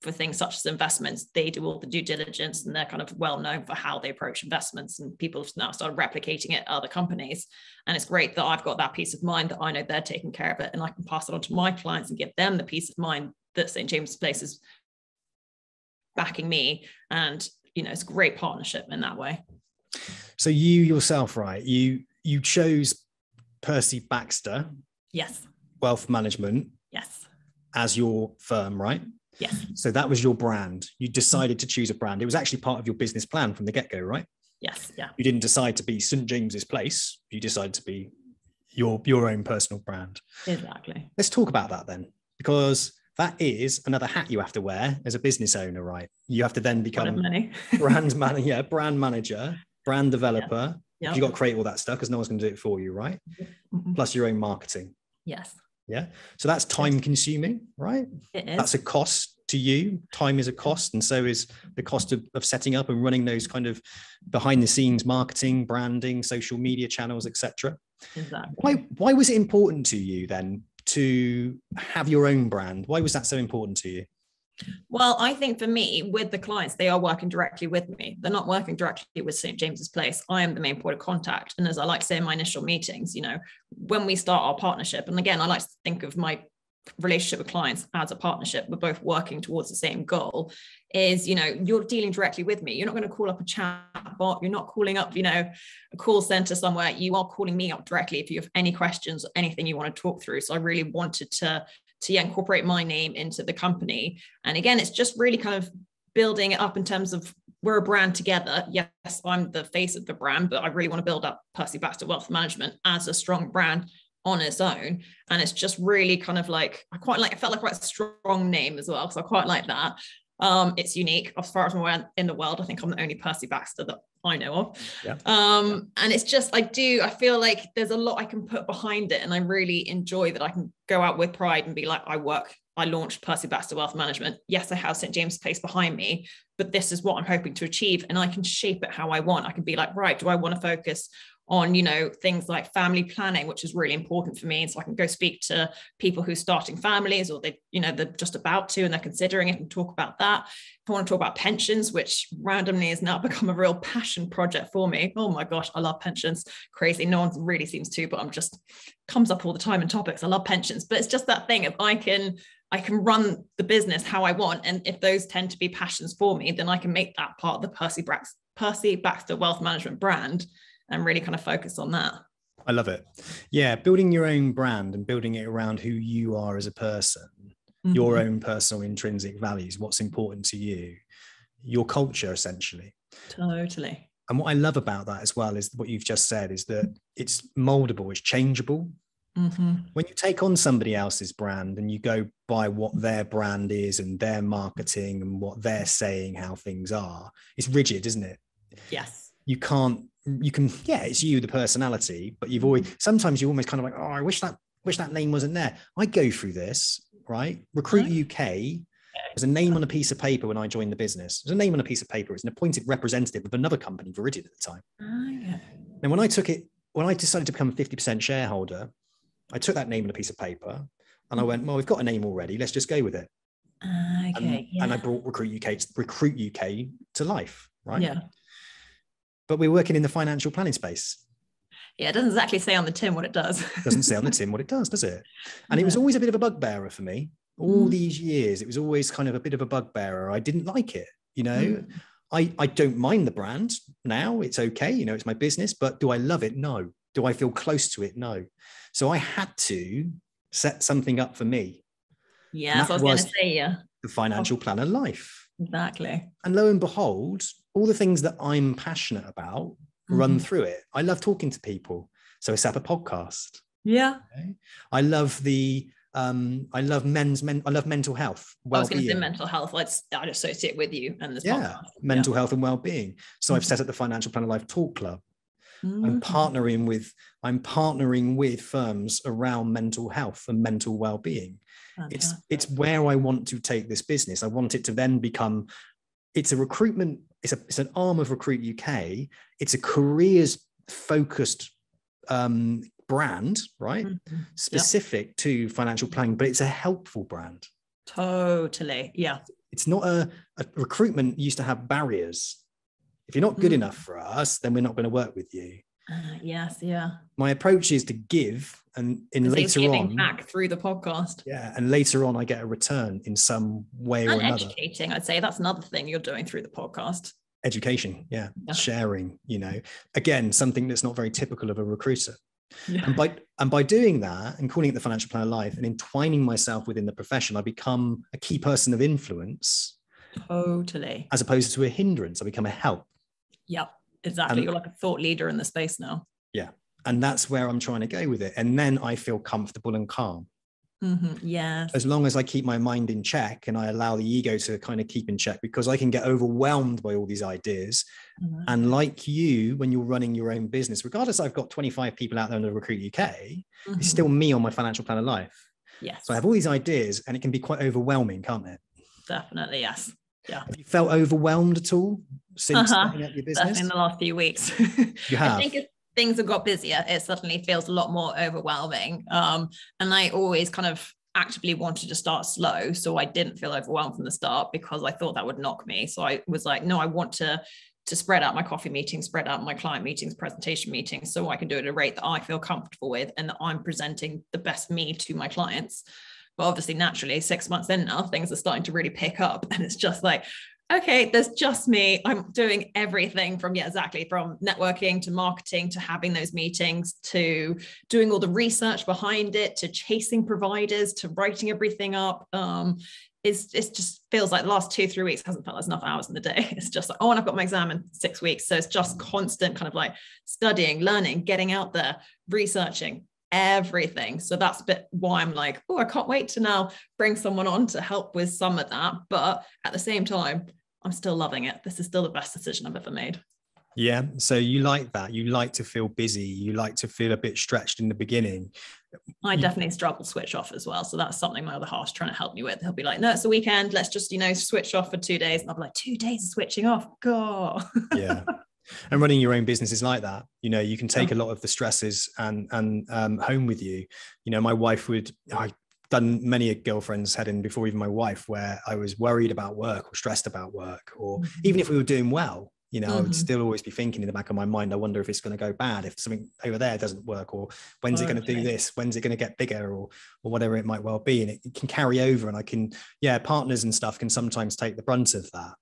for things such as investments, they do all the due diligence and they're kind of well known for how they approach investments, and people have now started replicating it at other companies. And it's great that I've got that peace of mind that I know they're taking care of it, and I can pass it on to my clients and give them the peace of mind that St. James's Place is backing me. And, it's a great partnership in that way. So you yourself, right? You chose Percy-Baxter Wealth Management as your firm, right? Yes. So that was your brand. You decided to choose a brand. It was actually part of your business plan from the get-go, right? Yes. Yeah. You didn't decide to be St. James's Place. You decided to be your own personal brand. Exactly. Let's talk about that then, because that is another hat you have to wear as a business owner, right? You have to then become brand manager, brand developer. Yeah. You've got to create all that stuff because no one's going to do it for you, right? Plus your own marketing. Yes. Yeah. So that's time consuming, right? It is. That's a cost to you. Time is a cost. And so is the cost of setting up and running those kind of behind the scenes marketing, branding, social media channels, etc. Exactly. Why was it important to you then to have your own brand? Why was that so important to you? Well, I think for me, with the clients, they are working directly with me. They're not working directly with St. James's Place. I am the main point of contact. And as I like to say in my initial meetings, when we start our partnership, and again, I like to think of my relationship with clients as a partnership, we're both working towards the same goal, is, you're dealing directly with me. You're not going to call up a chat bot. You're not calling up, a call center somewhere. You are calling me up directly if you have any questions or anything you want to talk through. So I really wanted to to incorporate my name into the company. And again, it's just really kind of building it up in terms of we're a brand together. Yes, I'm the face of the brand, but I really want to build up Percy-Baxter Wealth Management as a strong brand on its own. And it's just really kind of like, it felt like quite a strong name as well. So I quite like that. It's unique as far as I'm aware in the world. I think I'm the only Percy-Baxter that I know of. Yeah. And it's just, I feel like there's a lot I can put behind it. And I really enjoy that I can go out with pride and be like, I launched Percy-Baxter Wealth Management. Yes, I have St. James's Place behind me, but this is what I'm hoping to achieve. And I can shape it how I want. I can be like, right, do I want to focus on, things like family planning, which is really important for me. And so I can go speak to people who are starting families, or they're just about to, and they're considering it, and talk about that. If I want to talk about pensions, which randomly has now become a real passion project for me. Oh my gosh, I love pensions. Crazy. No one really seems to, but comes up all the time in topics. I love pensions, but it's just that thing of I can run the business how I want. And if those tend to be passions for me, then I can make that part of the Percy-Baxter Wealth Management brand and really kind of focus on that. I love it. Yeah. Building your own brand and building it around who you are as a person, your own personal intrinsic values, what's important to you, your culture, essentially. Totally. And what I love about that as well is what you've just said, is that it's moldable, it's changeable. When you take on somebody else's brand and you go by what their brand is and their marketing and what they're saying, how things are, it's rigid, isn't it? Yes. You can, it's you, the personality, but sometimes you almost kind of like, oh, I wish that name wasn't there. I go through this, right? Recruit UK was a name on a piece of paper when I joined the business. It was a name on a piece of paper. It's an appointed representative of another company, Viridian at the time. And when I decided to become a 50% shareholder, I took that name on a piece of paper and I went, well, we've got a name already. Let's just go with it. And I brought Recruit UK to life, right? Yeah. But we're working in the financial planning space. Yeah, it doesn't exactly say on the tin what it does. It doesn't say on the tin what it does it? And it was always a bit of a bugbearer for me. All these years, it was always kind of a bit of a bugbearer. I didn't like it, I don't mind the brand now. It's okay, it's my business, but do I love it? No. Do I feel close to it? No. So I had to set something up for me. Yeah, so I was going to say, the financial planner life. Exactly. And lo and behold, all the things that I'm passionate about run through it. I love talking to people. So I set up a podcast. Yeah. Okay. I love I love mental health. I was going to say mental health. I'd associate with you and this podcast. Mental health and well-being. So I've set up the Financial Planner Life Talk Club. I'm partnering with firms around mental health and mental well-being. It's where I want to take this business. I want it to then become, it's a recruitment, it's an arm of Recruit UK. It's a careers focused brand, right? Specific to financial planning, but it's a helpful brand. Totally. Yeah. It's not a recruitment used to have barriers. If you're not good enough for us, then we're not going to work with you. Yes, yeah. My approach is to give, and later on, back through the podcast. Yeah, and later on, I get a return in some way or another. Educating, I'd say that's another thing you're doing through the podcast. Education, yeah. Sharing. Again, something that's not very typical of a recruiter. Yeah. And by doing that and calling it the Financial Planner Life and entwining myself within the profession, I become a key person of influence. Totally. As opposed to a hindrance, I become a help. Yep, exactly. You're like a thought leader in the space now. Yeah. And that's where I'm trying to go with it. And then I feel comfortable and calm. Yes. As long as I keep my mind in check and I allow the ego to kind of keep in check, because I can get overwhelmed by all these ideas. And like you, when you're running your own business, regardless, I've got 25 people out there under Recruit UK, it's still me on my Financial Planner Life. Yes. So I have all these ideas and it can be quite overwhelming, can't it? Definitely, yes. Yeah. Have you felt overwhelmed at all since starting up your business? Definitely in the last few weeks. You have? I think things have got busier, it suddenly feels a lot more overwhelming. And I always kind of actively wanted to start slow. So I didn't feel overwhelmed from the start because I thought that would knock me. So I was like, no, I want to spread out my coffee meetings, spread out my client meetings, presentation meetings, so I can do it at a rate that I feel comfortable with and that I'm presenting the best me to my clients. But obviously, naturally, 6 months in now, things are starting to really pick up. And it's just like, okay, there's just me. I'm doing everything from, exactly, from networking to marketing to having those meetings to doing all the research behind it to chasing providers to writing everything up. It just feels like the last 2-3 weeks hasn't felt like enough hours in the day. It's just like, oh, and I've got my exam in 6 weeks. So it's just constant kind of like studying, learning, getting out there, researching everything. So that's a bit why I'm like, oh, I can't wait to now bring someone on to help with some of that. But at the same time, I'm still loving it. This is still the best decision I've ever made. Yeah. So you like that. You like to feel busy. You like to feel a bit stretched in the beginning. I definitely struggle to switch off as well. So that's something my other half's trying to help me with. He'll be like, no, it's the weekend. Let's just, switch off for 2 days. And I'll be like, 2 days of switching off. God. Yeah. And running your own business is like that. You can take a lot of the stresses and home with you. My wife I've done many a girlfriend's head in before even my wife, where I was worried about work or stressed about work, or even if we were doing well, I would still always be thinking in the back of my mind, I wonder if it's going to go bad, if something over there doesn't work, or when's it going to do this? When's it going to get bigger, or whatever it might well be. And it can carry over, and partners and stuff can sometimes take the brunt of that.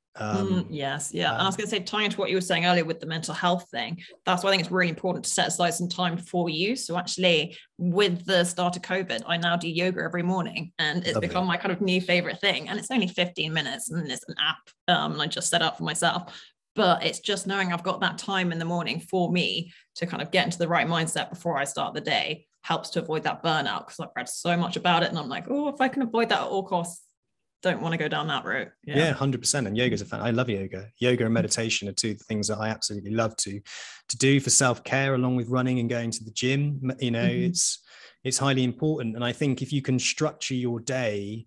Yes. Yeah. And I was going to say, tying into what you were saying earlier with the mental health thing, that's why I think it's really important to set aside some time for you. So actually, with the start of COVID, I now do yoga every morning, and it's become my kind of new favorite thing. And it's only 15 minutes, and it's an app and I just set up for myself. But it's just knowing I've got that time in the morning for me to kind of get into the right mindset before I start the day helps to avoid that burnout, because I've read so much about it and I'm like, oh, if I can avoid that at all costs, don't want to go down that route. Yeah, 100%. And yoga's a fan. I love yoga. Yoga and meditation are two things that I absolutely love to do for self-care, along with running and going to the gym. It's highly important. And I think if you can structure your day,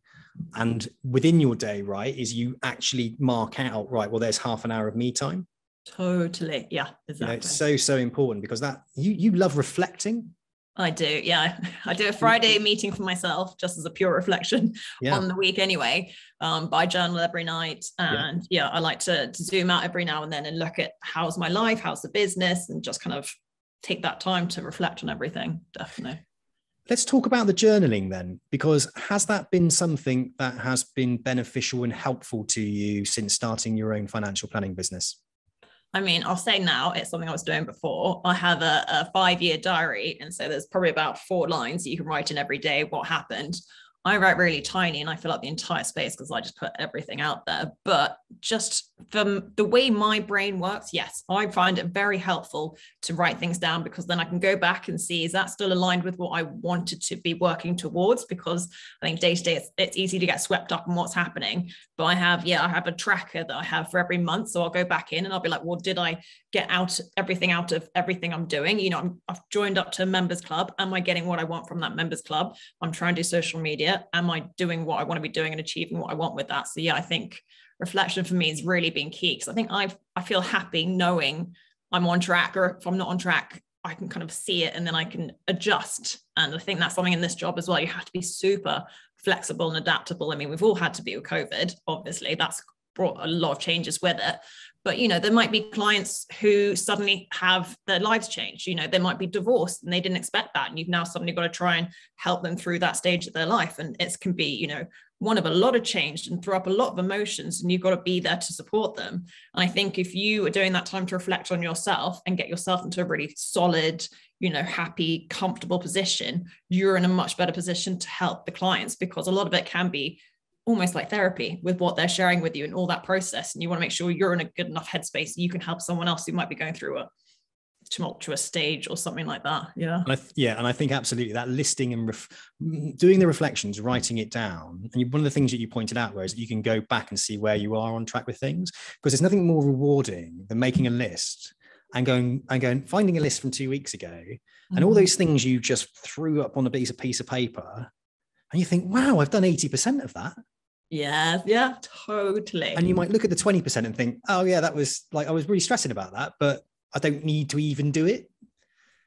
and within your day, right, is you actually mark out, right, well, there's half an hour of me time. Totally. Yeah, exactly. It's so important, because that you love reflecting. I do. Yeah. I do a Friday meeting for myself just as a pure reflection on the week anyway. But I journal every night, and I like to zoom out every now and then and look at how's my life, how's the business, and just kind of take that time to reflect on everything. Definitely. Let's talk about the journaling then, because has that been something that has been beneficial and helpful to you since starting your own financial planning business? I mean, I'll say now it's something I was doing before. I have a 5-year diary. And so there's probably about 4 lines that you can write in every day what happened. I write really tiny and I fill up the entire space because I just put everything out there. But just from the way my brain works, yes, I find it very helpful to write things down, because then I can go back and see, is that still aligned with what I wanted to be working towards? Because I think day to day, it's easy to get swept up in what's happening. But I have a tracker that I have for every month. So I'll go back in and I'll be like, well, did I get everything out of everything I'm doing? I've joined up to a members club. Am I getting what I want from that members club? I'm trying to do social media. Am I doing what I want to be doing and achieving what I want with that? So I think reflection for me has really been key, because I think I feel happy knowing I'm on track, or if I'm not on track, I can kind of see it and then I can adjust. And I think that's something in this job as well. You have to be super flexible and adaptable. I mean, we've all had to be with COVID, obviously. That's brought a lot of changes with it. But, there might be clients who suddenly have their lives changed. They might be divorced and they didn't expect that. And you've now suddenly got to try and help them through that stage of their life. And it can be, one of a lot of change and throw up a lot of emotions, and you've got to be there to support them. And I think if you are doing that time to reflect on yourself and get yourself into a really solid, happy, comfortable position, you're in a much better position to help the clients, because a lot of it can be almost like therapy with what they're sharing with you and all that process. And you want to make sure you're in a good enough headspace so you can help someone else who might be going through a tumultuous stage or something like that. And I think absolutely that listing and doing the reflections, writing it down. And one of the things that you pointed out was that you can go back and see where you are on track with things, because there's nothing more rewarding than making a list and finding a list from 2 weeks ago and all those things you just threw up on a piece of paper, and you think, wow, I've done 80% of that. Yeah, totally. And you might look at the 20% and think, oh yeah, that was like, I was really stressing about that, but I don't need to even do it.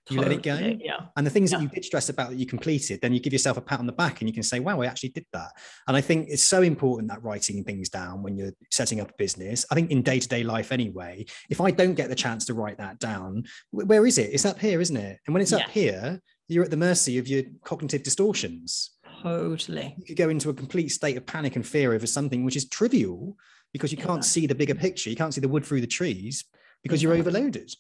You let it go. Yeah. And the things that you did stress about that you completed, then you give yourself a pat on the back and you can say, wow, I actually did that. And I think it's so important that writing things down when you're setting up a business. I think in day-to-day life anyway, if I don't get the chance to write that down, where is it? It's up here, isn't it? And when it's up here, you're at the mercy of your cognitive distortions. Totally. You could go into a complete state of panic and fear over something which is trivial, because you can't see the bigger picture. You can't see the wood through the trees because you're overloaded.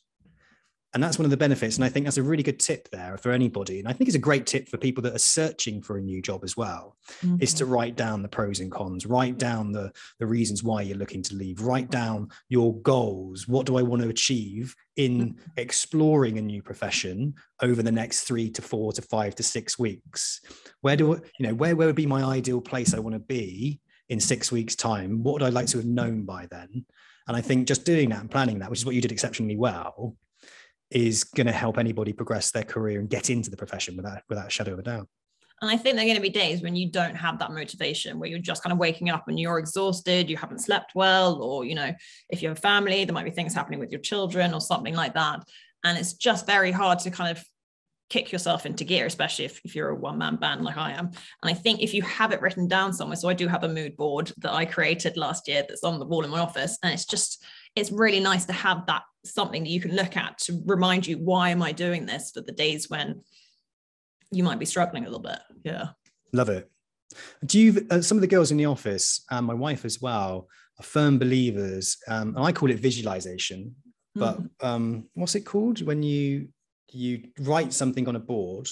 And that's one of the benefits. And I think that's a really good tip there for anybody. And I think it's a great tip for people that are searching for a new job as well, is to write down the pros and cons, write down the reasons why you're looking to leave, write down your goals. What do I want to achieve in exploring a new profession over the next 3 to 4 to 5 to 6 weeks? Where would be my ideal place I want to be in 6 weeks' time? What would I like to have known by then? And I think just doing that and planning that, which is what you did exceptionally well, is going to help anybody progress their career and get into the profession without a shadow of a doubt. And I think there are going to be days when you don't have that motivation, where you're just kind of waking up and you're exhausted, you haven't slept well, or, if you have a family, there might be things happening with your children or something like that. And it's just very hard to kind of kick yourself into gear, especially if you're a one-man band like I am. And I think if you have it written down somewhere, so I do have a mood board that I created last year that's on the wall in my office, and it's really nice to have that something that you can look at to remind you, why am I doing this, for the days when you might be struggling a little bit. Yeah. Love it. Do you, some of the girls in the office, and my wife as well, are firm believers, and I call it visualization, but what's it called when you write something on a board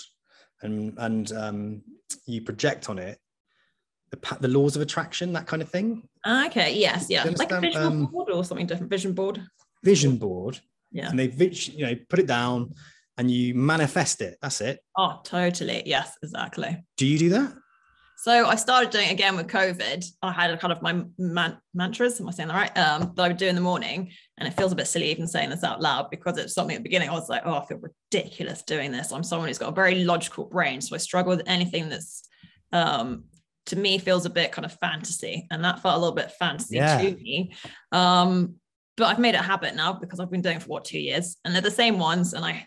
and you project on it, the laws of attraction, that kind of thing? Okay. Yes. Yeah. Like a vision board or something different. Vision board. Yeah. And they put it down and you manifest it. That's it. Oh, totally. Yes, exactly. Do you do that? So I started doing it again with COVID. I had a kind of my mantras, am I saying that right? That I would do in the morning. And it feels a bit silly even saying this out loud, because it's something at the beginning I was like, I feel ridiculous doing this. I'm someone who's got a very logical brain. So I struggle with anything that's, to me, feels a bit kind of fantasy. And that felt a little bit fantasy to me. But I've made it a habit now, because I've been doing it for 2 years, and they're the same ones. And I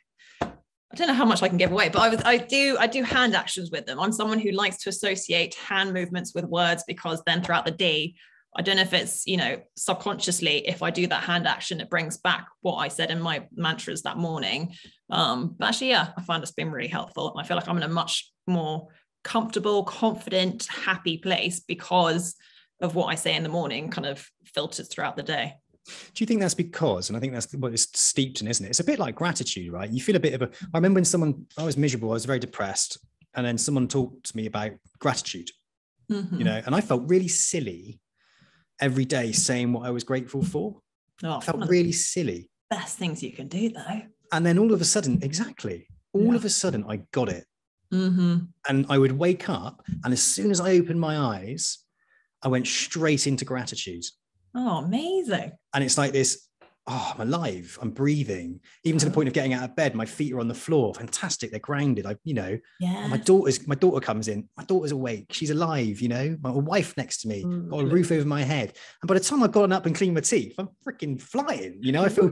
don't know how much I can give away, but I do hand actions with them. I'm someone who likes to associate hand movements with words, because then throughout the day, I don't know if it's, subconsciously, if I do that hand action, it brings back what I said in my mantras that morning. But actually, I find it's been really helpful. And I feel like I'm in a much more comfortable, confident, happy place because of what I say in the morning kind of filters throughout the day. Do you think that's because, and I think that's what it's steeped in, isn't it? It's a bit like gratitude, right? You feel a bit of I remember when I was miserable, I was very depressed, and then someone talked to me about gratitude, and I felt really silly every day saying what I was grateful for. I felt really silly. Best things you can do, though. And then all of a sudden, I got it. And I would wake up, and as soon as I opened my eyes, I went straight into gratitude. Oh, amazing. And it's like this, I'm alive, I'm breathing, even to the point of getting out of bed, my feet are on the floor. Fantastic. They're grounded. My daughter comes in, my daughter's awake, she's alive, my wife next to me, got a roof over my head. And by the time I've gotten up and cleaned my teeth, I'm freaking flying, I feel,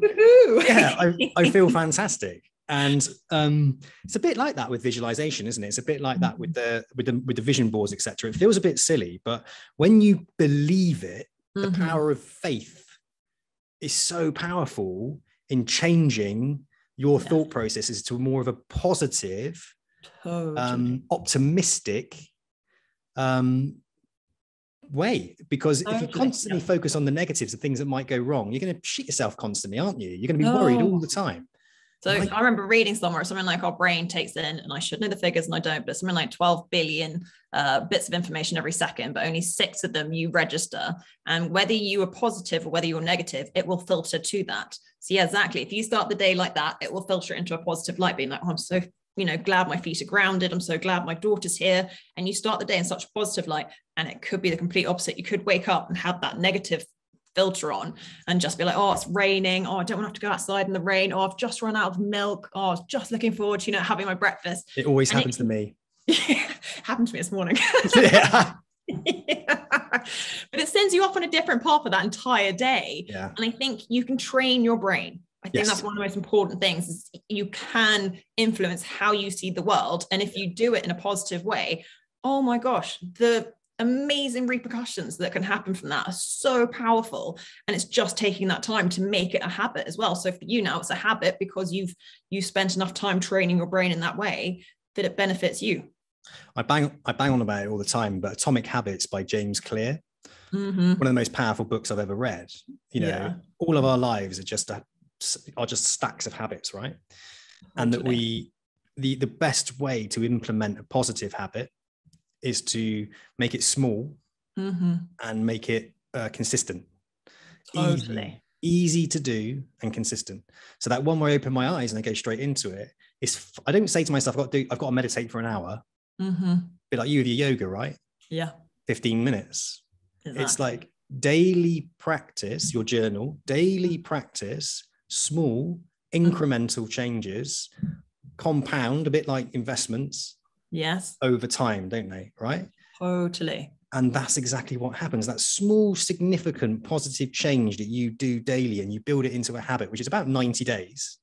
I feel fantastic. And it's a bit like that with visualization, isn't it? It's a bit like that with the vision boards, etc. It feels a bit silly, but when you believe it, the power of faith is so powerful in changing your thought processes to more of a positive, optimistic way. Because if you constantly focus on the negatives, the things that might go wrong, you're going to shit yourself constantly, aren't you? You're going to be worried all the time. So I remember reading somewhere, something like our brain takes in, and I should know the figures and I don't, but something like 12 billion bits of information every second, but only 6 of them you register. And whether you are positive or whether you're negative, it will filter to that. So yeah, exactly. If you start the day like that, it will filter into a positive light, being like, I'm so, glad my feet are grounded. I'm so glad my daughter's here. And you start the day in such a positive light, and it could be the complete opposite. You could wake up and have that negative filter on and just be like, it's raining, I don't want to have to go outside in the rain, I've just run out of milk, I was just looking forward to having my breakfast. It always happens to me. Happened to me this morning. Yeah. But it sends you off on a different path for that entire day. And I think you can train your brain. I think that's one of the most important things, is you can influence how you see the world. And if you do it in a positive way, oh my gosh, the amazing repercussions that can happen from that are so powerful. And it's just taking that time to make it a habit as well. So for you now, it's a habit because you spent enough time training your brain in that way that it benefits you. I bang on about it all the time, but Atomic Habits by James Clear. Mm-hmm. One of the most powerful books I've ever read. You know, all of our lives are just stacks of habits, right? And that the best way to implement a positive habit is to make it small and make it consistent. Totally. Easy to do and consistent. So that one where I open my eyes and I go straight into it is, I don't say to myself, I've got to meditate for an hour. Bit like you with your yoga, right? Yeah. 15 minutes. Exactly. It's like daily practice, your journal, daily practice, small incremental changes, compound, a bit like investments. Yes. Over time, don't they? Right? Totally. And that's exactly what happens. That small, significant, positive change that you do daily and you build it into a habit, which is about 90 days.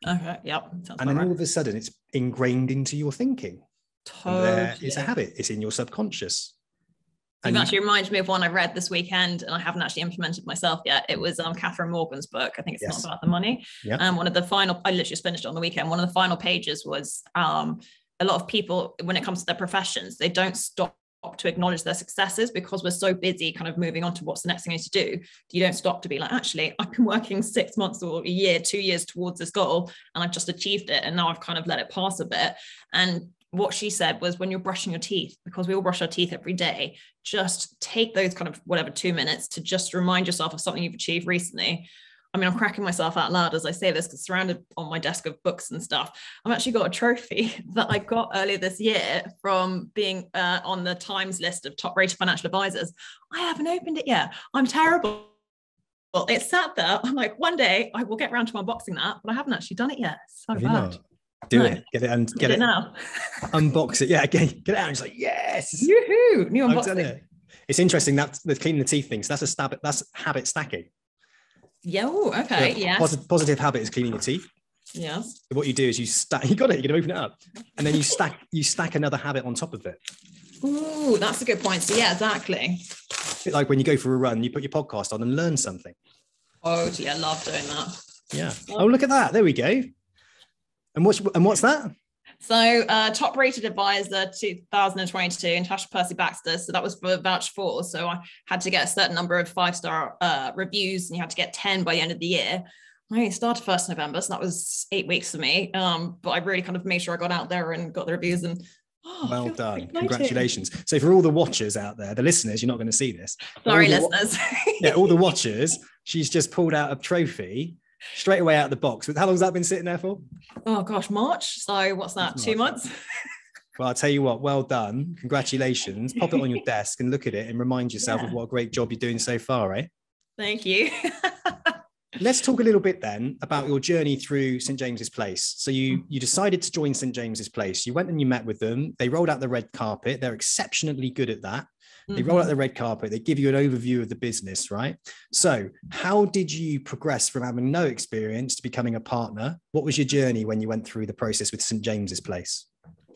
Okay. Yep. And then all of a sudden it's ingrained into your thinking. Totally. And there is a habit. It's in your subconscious. You've actually reminded me of one I read this weekend, and I haven't actually implemented myself yet. It was Catherine Morgan's book. I think it's Not About the Money. Yeah. And one of the final, I literally just finished it on the weekend. One of the final pages was a lot of people, when it comes to their professions, they don't stop to acknowledge their successes because we're so busy kind of moving on to what's the next thing I need to do. You don't stop to be like, actually, I've been working 6 months or a year, 2 years towards this goal, and I've just achieved it. And now I've kind of let it pass a bit. And what she said was, when you're brushing your teeth, because we all brush our teeth every day, just take those kind of 2 minutes to just remind yourself of something you've achieved recently. I mean, I'm cracking myself out loud as I say this, because surrounded on my desk of books and stuff, I've actually got a trophy that I got earlier this year from being on the Times list of top rated financial advisors. I haven't opened it yet. I'm terrible. Well, it's sat there. I'm like, one day I will get around to unboxing that, but I haven't actually done it yet. So bad. Do it. Get it and get it now. Unbox it. Yeah, again, get it out. It's like, yes. Yoo-hoo. New unboxing. I've done it. It's interesting that the cleaning the teeth thing. So that's habit stacking. Yeah. Okay. Yeah. Positive habit is cleaning your teeth. Yes. What you do is you stack. You got it. You're gonna open it up, and then you stack another habit on top of it. Ooh, that's a good point. So yeah, exactly. A bit like when you go for a run, you put your podcast on and learn something. Oh, yeah, I love doing that. Yeah. Oh, look at that. There we go. And what's that? So top rated advisor 2022, Natasha Percy-Baxter. So that was for Vouch 4. So I had to get a certain number of 5-star reviews, and you had to get 10 by the end of the year. I only started 1st November, so that was 8 weeks for me. But I really kind of made sure I got out there and got the reviews, and well done. Congratulations. So for all the watchers out there, the listeners, you're not going to see this. Sorry, listeners. All the watchers, she's just pulled out a trophy straight away out of the box. How long has that been sitting there for? Oh gosh, March. So what's that? 2 months? Well, I'll tell you what, well done. Congratulations. Pop it on your desk and look at it and remind yourself of what a great job you're doing so far, right? Thank you. Let's talk a little bit then about your journey through St. James's Place. So you decided to join St. James's Place. You went and you met with them. They rolled out the red carpet. They're exceptionally good at that. They roll out the red carpet. They give you an overview of the business, right? So how did you progress from having no experience to becoming a partner? What was your journey when you went through the process with St. James's Place?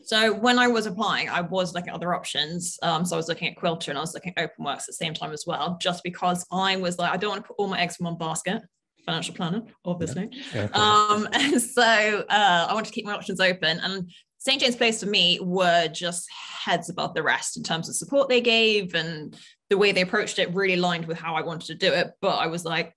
So when I was applying, I was looking at other options. So I was looking at Quilter and I was looking at OpenWorks at the same time as well, just because I was like, I don't want to put all my eggs in one basket. Financial planner, obviously. Yeah. And so I wanted to keep my options open. And St. James Place for me were just heads above the rest in terms of support they gave, and the way they approached it really aligned with how I wanted to do it. But I was like,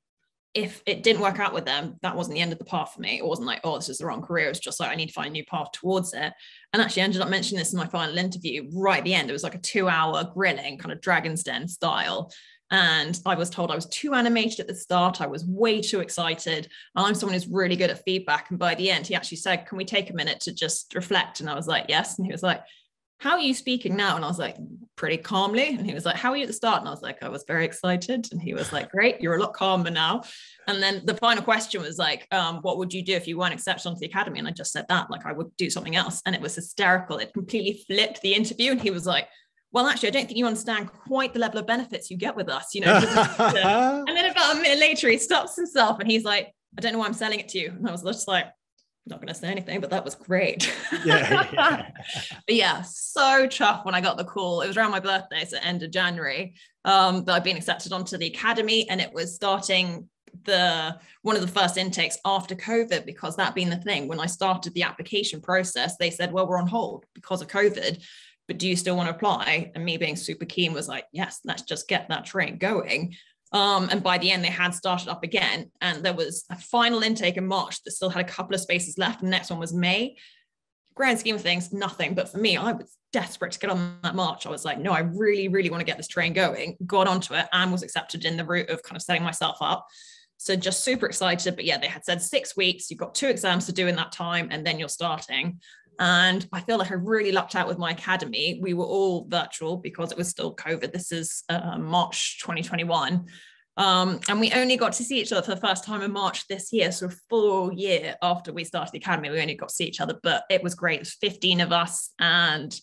if it didn't work out with them, that wasn't the end of the path for me. It wasn't like, oh, this is the wrong career. It's just like, I need to find a new path towards it. And actually I ended up mentioning this in my final interview right at the end. It was like a 2-hour grilling, kind of Dragon's Den style. And I was told I was too animated at the start. I was way too excited. And I'm someone who's really good at feedback. And by the end, he actually said, can we take a minute to just reflect? And I was like, yes. And he was like, how are you speaking now? And I was like, pretty calmly. And he was like, how are you at the start? And I was like, I was very excited. And he was like, great, you're a lot calmer now. And then the final question was like, what would you do if you weren't accepted onto the Academy? And I just said that, like, I would do something else. And it was hysterical. It completely flipped the interview. And he was like, well, actually, I don't think you understand quite the level of benefits you get with us, you know. And then about a minute later, he stops himself and he's like, I don't know why I'm selling it to you. And I was just like, I'm not going to say anything, but that was great. But yeah, so chuffed when I got the call. It was around my birthday, so end of January, that I'd been accepted onto the Academy, and it was starting one of the first intakes after COVID, because that being the thing, when I started the application process, they said, well, we're on hold because of COVID. but do you still want to apply? And me being super keen was like, yes, let's just get that train going. And by the end, they had started up again. And there was a final intake in March that still had a couple of spaces left. The next one was May. Grand scheme of things, nothing. But for me, I was desperate to get on that March. I was like, no, I really, really want to get this train going. Got onto it and was accepted in the route of kind of setting myself up. So just super excited. But yeah, they had said 6 weeks. You've got 2 exams to do in that time, and then you're starting. And I feel like I really lucked out with my academy. We were all virtual because it was still COVID. This is March 2021. And we only got to see each other for the first time in March this year. So a full year after we started the academy, we only got to see each other, but it was great. It was 15 of us, and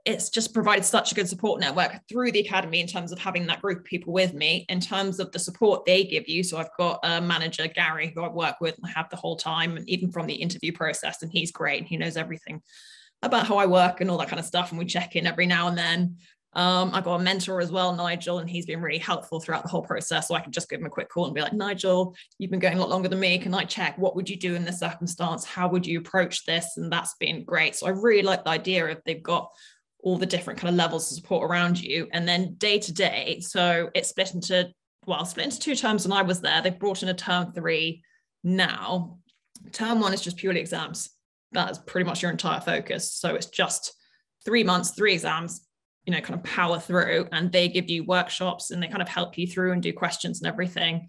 it's just provided such a good support network through the academy in terms of having that group of people with me, in terms of the support they give you. So I've got a manager, Gary, who I work with and I have the whole time, and even from the interview process, and he's great. And he knows everything about how I work and all that kind of stuff. And we check in every now and then. I got a mentor as well, Nigel, and he's been really helpful throughout the whole process. So I can just give him a quick call and be like, Nigel, you've been going a lot longer than me. Can I check? What would you do in this circumstance? How would you approach this? And that's been great. So I really like the idea of they've got all the different kind of levels of support around you. And then day to day, so it's split into 2 terms when I was there. They've brought in a term 3 now. Term 1 is just purely exams. That is pretty much your entire focus. So it's just 3 months, 3 exams, kind of power through, and they give you workshops and they kind of help you through and do questions and everything.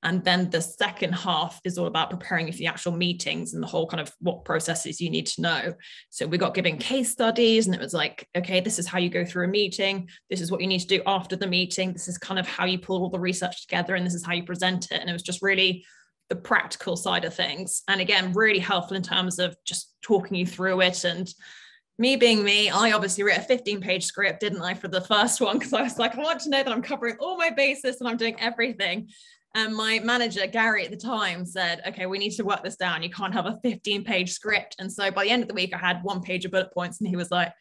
And then the second half is all about preparing you for the actual meetings and the whole kind of what processes you need to know. So we got given case studies, and it was like, okay, this is how you go through a meeting. This is what you need to do after the meeting. This is kind of how you pull all the research together, and this is how you present it. And it was just really the practical side of things. And again, really helpful in terms of just talking you through it. And me being me, I obviously wrote a 15-page script, didn't I, for the first one? Because I was like, I want to know that I'm covering all my bases and I'm doing everything. And my manager, Gary, at the time said, okay, we need to work this down. You can't have a 15-page script. And so by the end of the week, I had 1 page of bullet points, and he was like,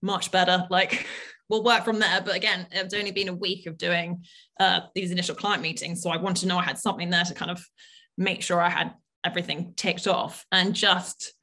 much better. Like, we'll work from there. But again, it's only been a week of doing these initial client meetings. So I wanted to know I had something there to kind of make sure I had everything ticked off. And just,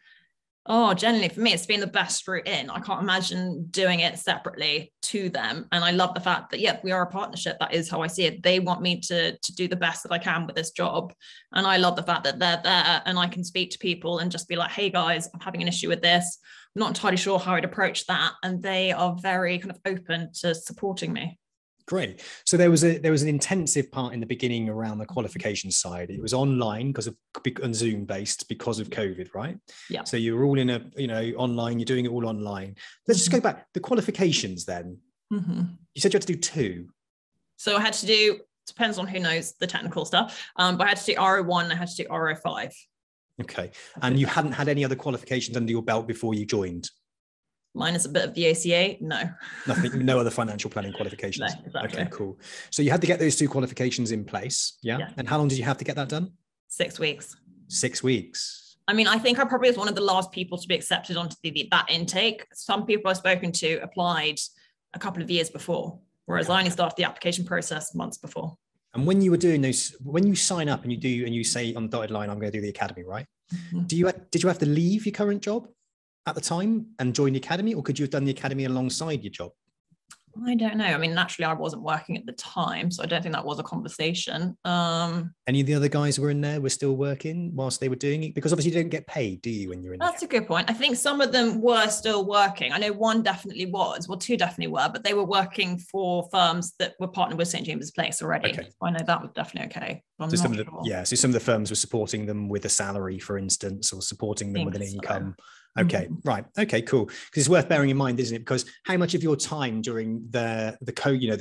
generally for me, it's been the best route in. I can't imagine doing it separately to them. And I love the fact that, we are a partnership. That is how I see it. They want me to do the best that I can with this job. And I love the fact that they're there and I can speak to people and just be like, hey guys, I'm having an issue with this. I'm not entirely sure how I'd approach that. And they are very kind of open to supporting me. Great. So there was an intensive part in the beginning around the qualification side. It was online and Zoom based because of COVID, right? Yeah. So you were all in online. You're doing it all online. Let's just go back the qualifications then. Mm-hmm. You said you had to do 2. So I had to do, depends on who knows the technical stuff. But I had to do RO1. I had to do RO5. Okay. And you hadn't had any other qualifications under your belt before you joined? Mine is a bit of the ACA. No. Nothing, no other financial planning qualifications. No, exactly. Okay, cool. So you had to get those 2 qualifications in place. Yeah. And how long did you have to get that done? 6 weeks. 6 weeks. I mean, I think I probably was one of the last people to be accepted onto that intake. Some people I've spoken to applied a couple of years before, whereas I only started the application process months before. And when you were doing those, when you sign up and you say on the dotted line, I'm going to do the academy, right? Mm-hmm. Did you have to leave your current job at the time and join the academy, or could you have done the academy alongside your job? I don't know. I mean, naturally, I wasn't working at the time, so I don't think that was a conversation. Any of the other guys who were in there were still working whilst they were doing it? Because obviously you don't get paid, do you, when you're in there? That's a good point. I think some of them were still working. I know one definitely was. Well, 2 definitely were, but they were working for firms that were partnered with St. James's Place already. Okay. I know that was definitely okay. So some of the firms were supporting them with a salary, for instance, or supporting them with an income. Okay, right. Okay, cool. Because it's worth bearing in mind, isn't it? Because how much of your time during the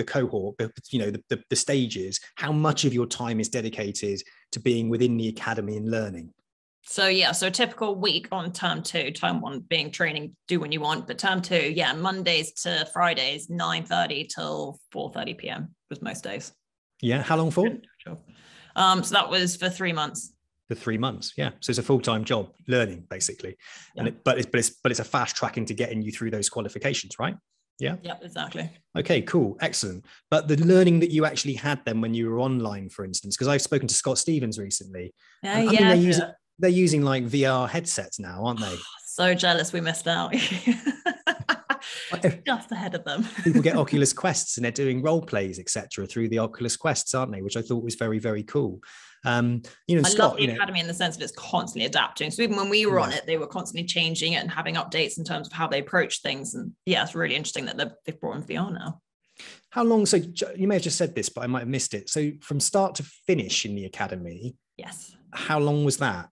cohort, the stages, how much of your time is dedicated to being within the academy and learning? So a typical week on term 2, term 1 being training, do when you want, but term 2, Mondays to Fridays, 9:30 till 4:30 p.m. was most days. Yeah, how long for? So that was for 3 months. For 3 months, yeah. So it's a full-time job, learning basically, and but it's a fast tracking to getting you through those qualifications, right? Yeah. Yeah, exactly. Okay, cool, excellent. But the learning that you actually had then when you were online, for instance, because I've spoken to Scott Stevens recently. They're using like VR headsets now, aren't they? So jealous we missed out. just ahead of them. People get Oculus Quests and they're doing role plays, etc., through the Oculus Quests, aren't they? Which I thought was very, very cool. I love the Academy in the sense that it's constantly adapting. So even when we were on it, they were constantly changing it and having updates in terms of how they approach things. And yeah, it's really interesting that they've brought in VR now. How long? So you may have just said this, but I might have missed it. So from start to finish in the Academy. Yes. How long was that?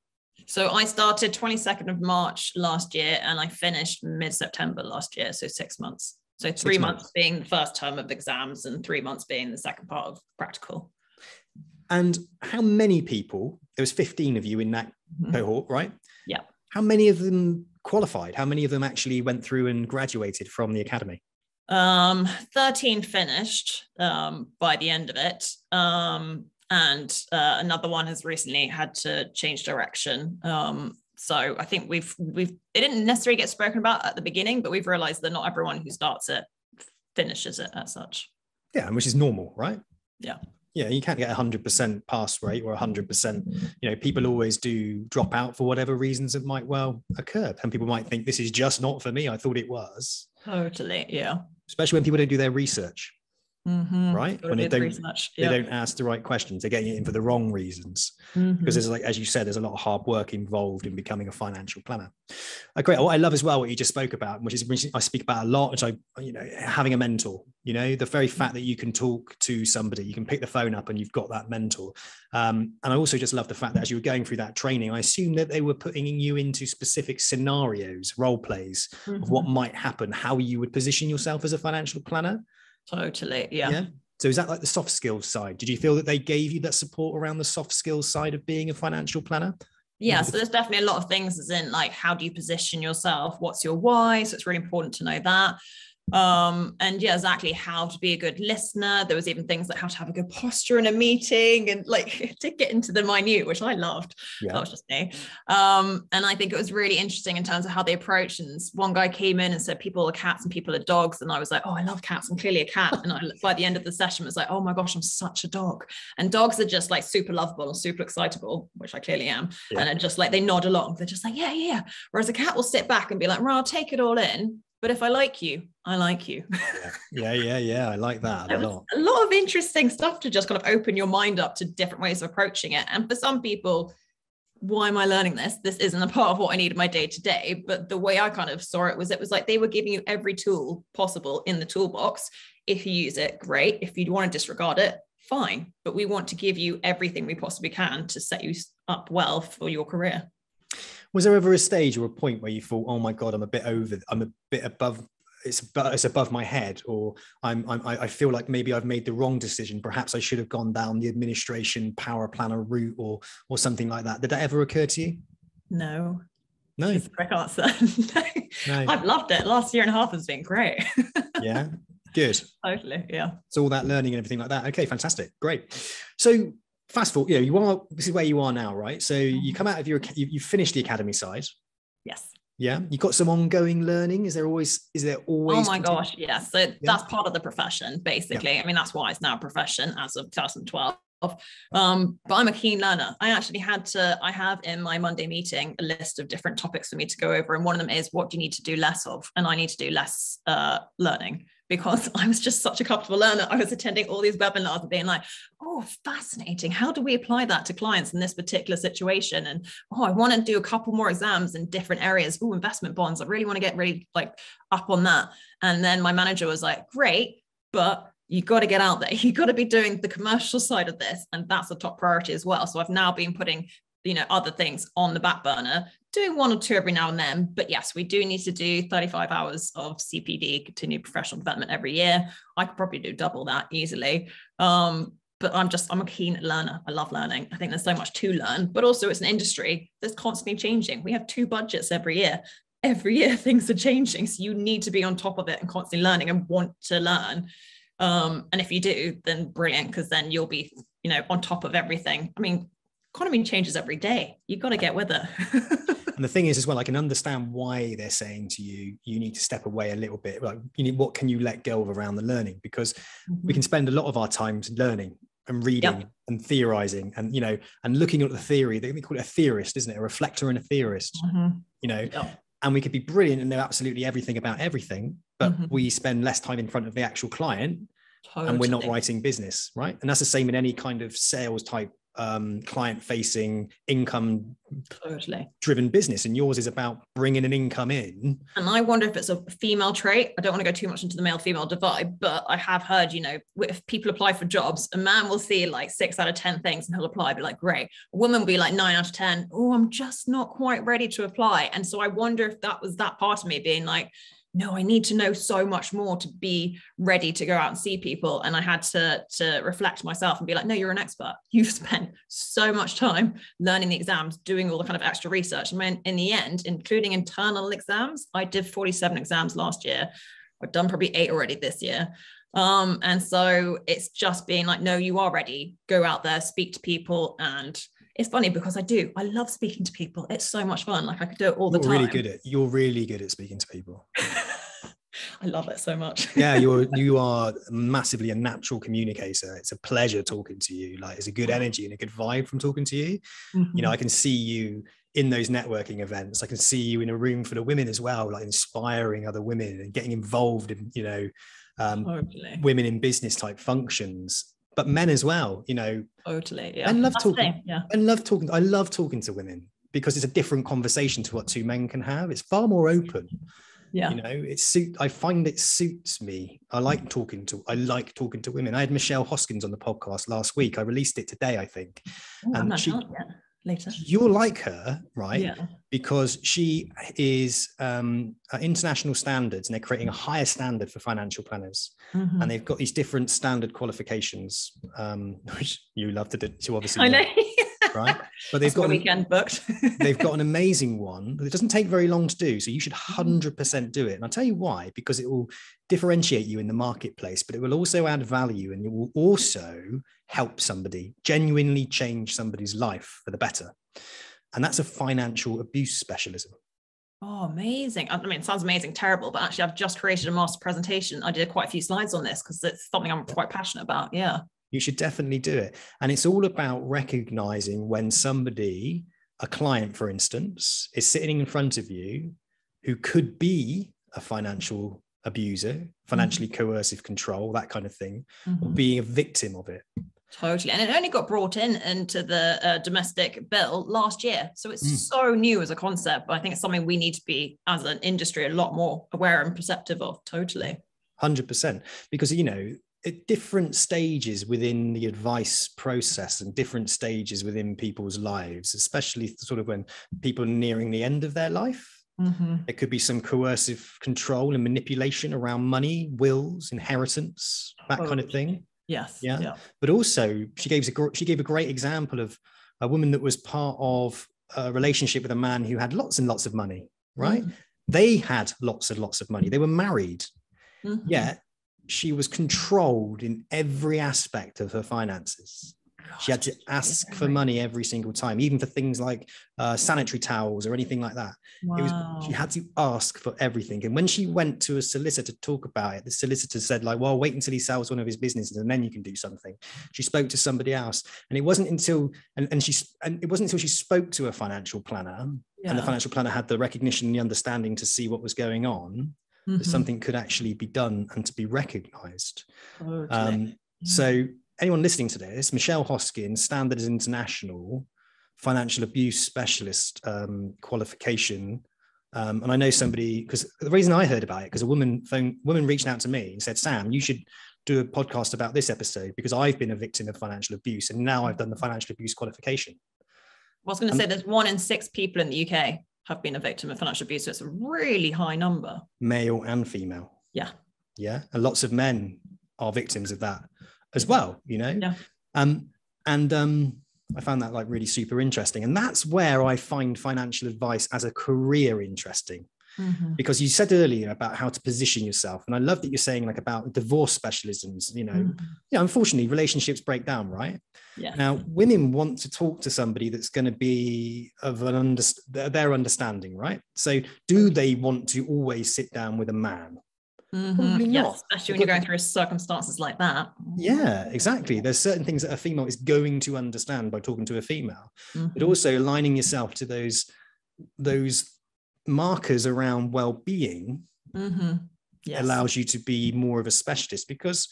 So I started 22nd of March last year and I finished mid-September last year. So 6 months. So 3 months being the first term of exams and 3 months being the second part of practical. And how many people, there was 15 of you in that cohort, right? Yeah. How many of them qualified? How many of them actually went through and graduated from the Academy? 13 finished by the end of it. And another one has recently had to change direction. So I think it didn't necessarily get spoken about at the beginning, but we've realized that not everyone who starts it finishes it as such. Yeah, which is normal, right? Yeah. Yeah, you can't get 100% pass rate or 100%. People always do drop out for whatever reasons it might well occur. And people might think this is just not for me. I thought it was. Totally, yeah. Especially when people don't do their research. Right? When they don't ask the right questions, they're getting it in for the wrong reasons. Because there's, like, as you said, there's a lot of hard work involved in becoming a financial planner. Great. What I love as well, what you just spoke about, which I speak about a lot, which having a mentor, the very fact that you can talk to somebody, you can pick the phone up and you've got that mentor. And I also just love the fact that as you were going through that training, I assume that they were putting you into specific scenarios, role plays of what might happen, how you would position yourself as a financial planner. Totally. Yeah. So is that like the soft skills side? Did you feel that they gave you that support around the soft skills side of being a financial planner? Yeah. So there's definitely a lot of things as in, like, how do you position yourself? What's your why? So it's really important to know that. And yeah, exactly how to be a good listener. There was even things like how to have a good posture in a meeting and like to get into the minute, which I loved. That was just me. And I think it was really interesting in terms of how they approached. And one guy came in and said, people are cats and people are dogs. And I was like, oh, I love cats. I'm clearly a cat. And by the end of the session was like, oh my gosh, I'm such a dog. And dogs are just like super lovable and super excitable, which I clearly am. And are just like, they nod along. They're just like, yeah. Whereas a cat will sit back and be like, well, I'll take it all in. But if I like you, I like you. Yeah. I like that a lot. A lot of interesting stuff to just kind of open your mind up to different ways of approaching it. And for some people, why am I learning this? This isn't a part of what I need in my day to day. But the way I kind of saw it was like they were giving you every tool possible in the toolbox. If you use it, great. If you want to disregard it, fine. But we want to give you everything we possibly can to set you up well for your career. Was there ever a stage or a point where you thought, oh my God, I'm a bit above, it's above my head, or I feel like maybe I've made the wrong decision. Perhaps I should have gone down the administration power planner route or something like that. Did that ever occur to you? No. That's the correct answer. No. I've loved it. Last year and a half has been great. Yeah. Good. Totally. Yeah. So all that learning and everything like that. Okay, fantastic. Great. So fast forward, this is where you are now, right? So you come out of you finished the academy side. Yes. Yeah. You got some ongoing learning. Is there always? Oh my gosh. Yes. So that's part of the profession, basically. Yeah. I mean, that's why it's now a profession as of 2012. But I'm a keen learner. I have in my Monday meeting a list of different topics for me to go over. And one of them is, what do you need to do less of? And I need to do less learning, because I was just such a comfortable learner. I was attending all these webinars and being like, oh, fascinating. How do we apply that to clients in this particular situation? And, oh, I want to do a couple more exams in different areas. Oh, investment bonds. I really want to get really like up on that. And then my manager was like, great, but you got to get out there. You got to be doing the commercial side of this. And that's a top priority as well. So I've now been putting, other things on the back burner, doing one or two every now and then. But yes, we do need to do 35 hours of CPD, continued professional development, every year. I could probably do double that easily. But I'm a keen learner. I love learning. I think there's so much to learn, but also it's an industry that's constantly changing. We have 2 budgets every year. Every year things are changing. So you need to be on top of it and constantly learning and want to learn. And if you do, then brilliant, because then you'll be, on top of everything. I mean, economy changes every day. You've got to get with it. And the thing is as well, I can understand why they're saying to you, you need to step away a little bit. Like, what can you let go of around the learning? Because we can spend a lot of our time learning and reading and theorizing and, and looking at the theory. They call it a theorist, isn't it? A reflector and a theorist, and we could be brilliant and know absolutely everything about everything, but Mm-hmm. we spend less time in front of the actual client. Totally. And we're not writing business, right? And that's the same in any kind of sales type, client facing, income driven business. And yours is about bringing an income in. And I wonder if it's a female trait. I don't want to go too much into the male female divide, but I have heard, you know, if people apply for jobs, a man will see like 6 out of 10 things and he'll apply, be like, great. A woman will be like 9 out of 10. Oh, I'm just not quite ready to apply. And so I wonder if that was that part of me being like, no, I need to know so much more to be ready to go out and see people. And I had to reflect myself and be like, no, you're an expert. You've spent so much time learning the exams, doing all the kind of extra research. And when, in the end, including internal exams, I did 47 exams last year. I've done probably 8 already this year. And so it's just being like, no, you are ready. Go out there, speak to people. And it's funny because I love speaking to people. It's so much fun. Like I could do it all the time. You're really good at speaking to people. I love it so much. Yeah, you are massively a natural communicator. It's a pleasure talking to you. Like, it's a good energy and a good vibe from talking to you. Mm-hmm. You know, I can see you in those networking events. I can see you in a room full of women as well, like inspiring other women and getting involved in, you know, women in business type functions, but men as well, you know. Totally. Yeah. I love talking. Yeah. I love talking to women because it's a different conversation to what 2 men can have. It's far more open. Yeah. You know, I find it suits me. I like talking to women. I had Michelle Hoskins on the podcast last week. I released it today, I think. Oh, I'm not sure yet. Later. You'll like her, right? Yeah. Because she is international standards, and they're creating a higher standard for financial planners. Mm-hmm. And they've got these different standard qualifications, which you love to do. So obviously, I know. Right? But they've got a weekend booked. They've got an amazing one. It doesn't take very long to do, so you should 100% do it. And I'll tell you why, because it will differentiate you in the marketplace, but it will also add value, and it will also help somebody, genuinely change somebody's life for the better. And that's a financial abuse specialism. Oh, amazing. I mean, it sounds amazing, terrible, but actually I've just created a master presentation. I did quite a few slides on this because it's something I'm quite passionate about. Yeah. You should definitely do it. And it's all about recognizing when somebody, a client, for instance, is sitting in front of you who could be a financial abuser, financially coercive control, that kind of thing, or being a victim of it. Totally. And it only got brought into the domestic bill last year. So it's so new as a concept, but I think it's something we need to be, as an industry, a lot more aware and perceptive of. Totally. 100%. Because, you know, at different stages within the advice process and different stages within people's lives, especially sort of when people are nearing the end of their life, there could be some coercive control and manipulation around money, wills, inheritance, that kind of thing. Yes. Yeah. But also she gave a great example of a woman that was part of a relationship with a man who had lots and lots of money, right? They had lots and lots of money. They were married. Yet she was controlled in every aspect of her finances. She had to ask for money every single time, even for things like sanitary towels or anything like that. Wow. She had to ask for everything. And when she went to a solicitor to talk about it, the solicitor said, like, well, wait until he sells one of his businesses and then you can do something. She spoke to somebody else. And it wasn't until she spoke to a financial planner, and the financial planner had the recognition and the understanding to see what was going on, that something could actually be done and to be recognized. So anyone listening to this, Michelle Hoskins, Standards International, financial abuse specialist qualification. And I know somebody, because the reason I heard about it, because a woman reached out to me and said, Sam, you should do a podcast about this episode because I've been a victim of financial abuse and now I've done the financial abuse qualification. I was going to say there's 1 in 6 people in the UK have been a victim of financial abuse. So it's a really high number. Male and female. Yeah. Yeah. And lots of men are victims of that as well, you know? Yeah. I found that like really super interesting. And that's where I find financial advice as a career interesting. Because you said earlier about how to position yourself. And I love that you're saying like about divorce specialisms, you know, unfortunately relationships break down, right? Yeah. Now, women want to talk to somebody that's going to be of their understanding, right? So do they want to always sit down with a man? Probably not. Yes, especially when you're going through circumstances like that. Yeah, exactly. There's certain things that a female is going to understand by talking to a female, but also aligning yourself to those markers around well-being Yes. allows you to be more of a specialist, because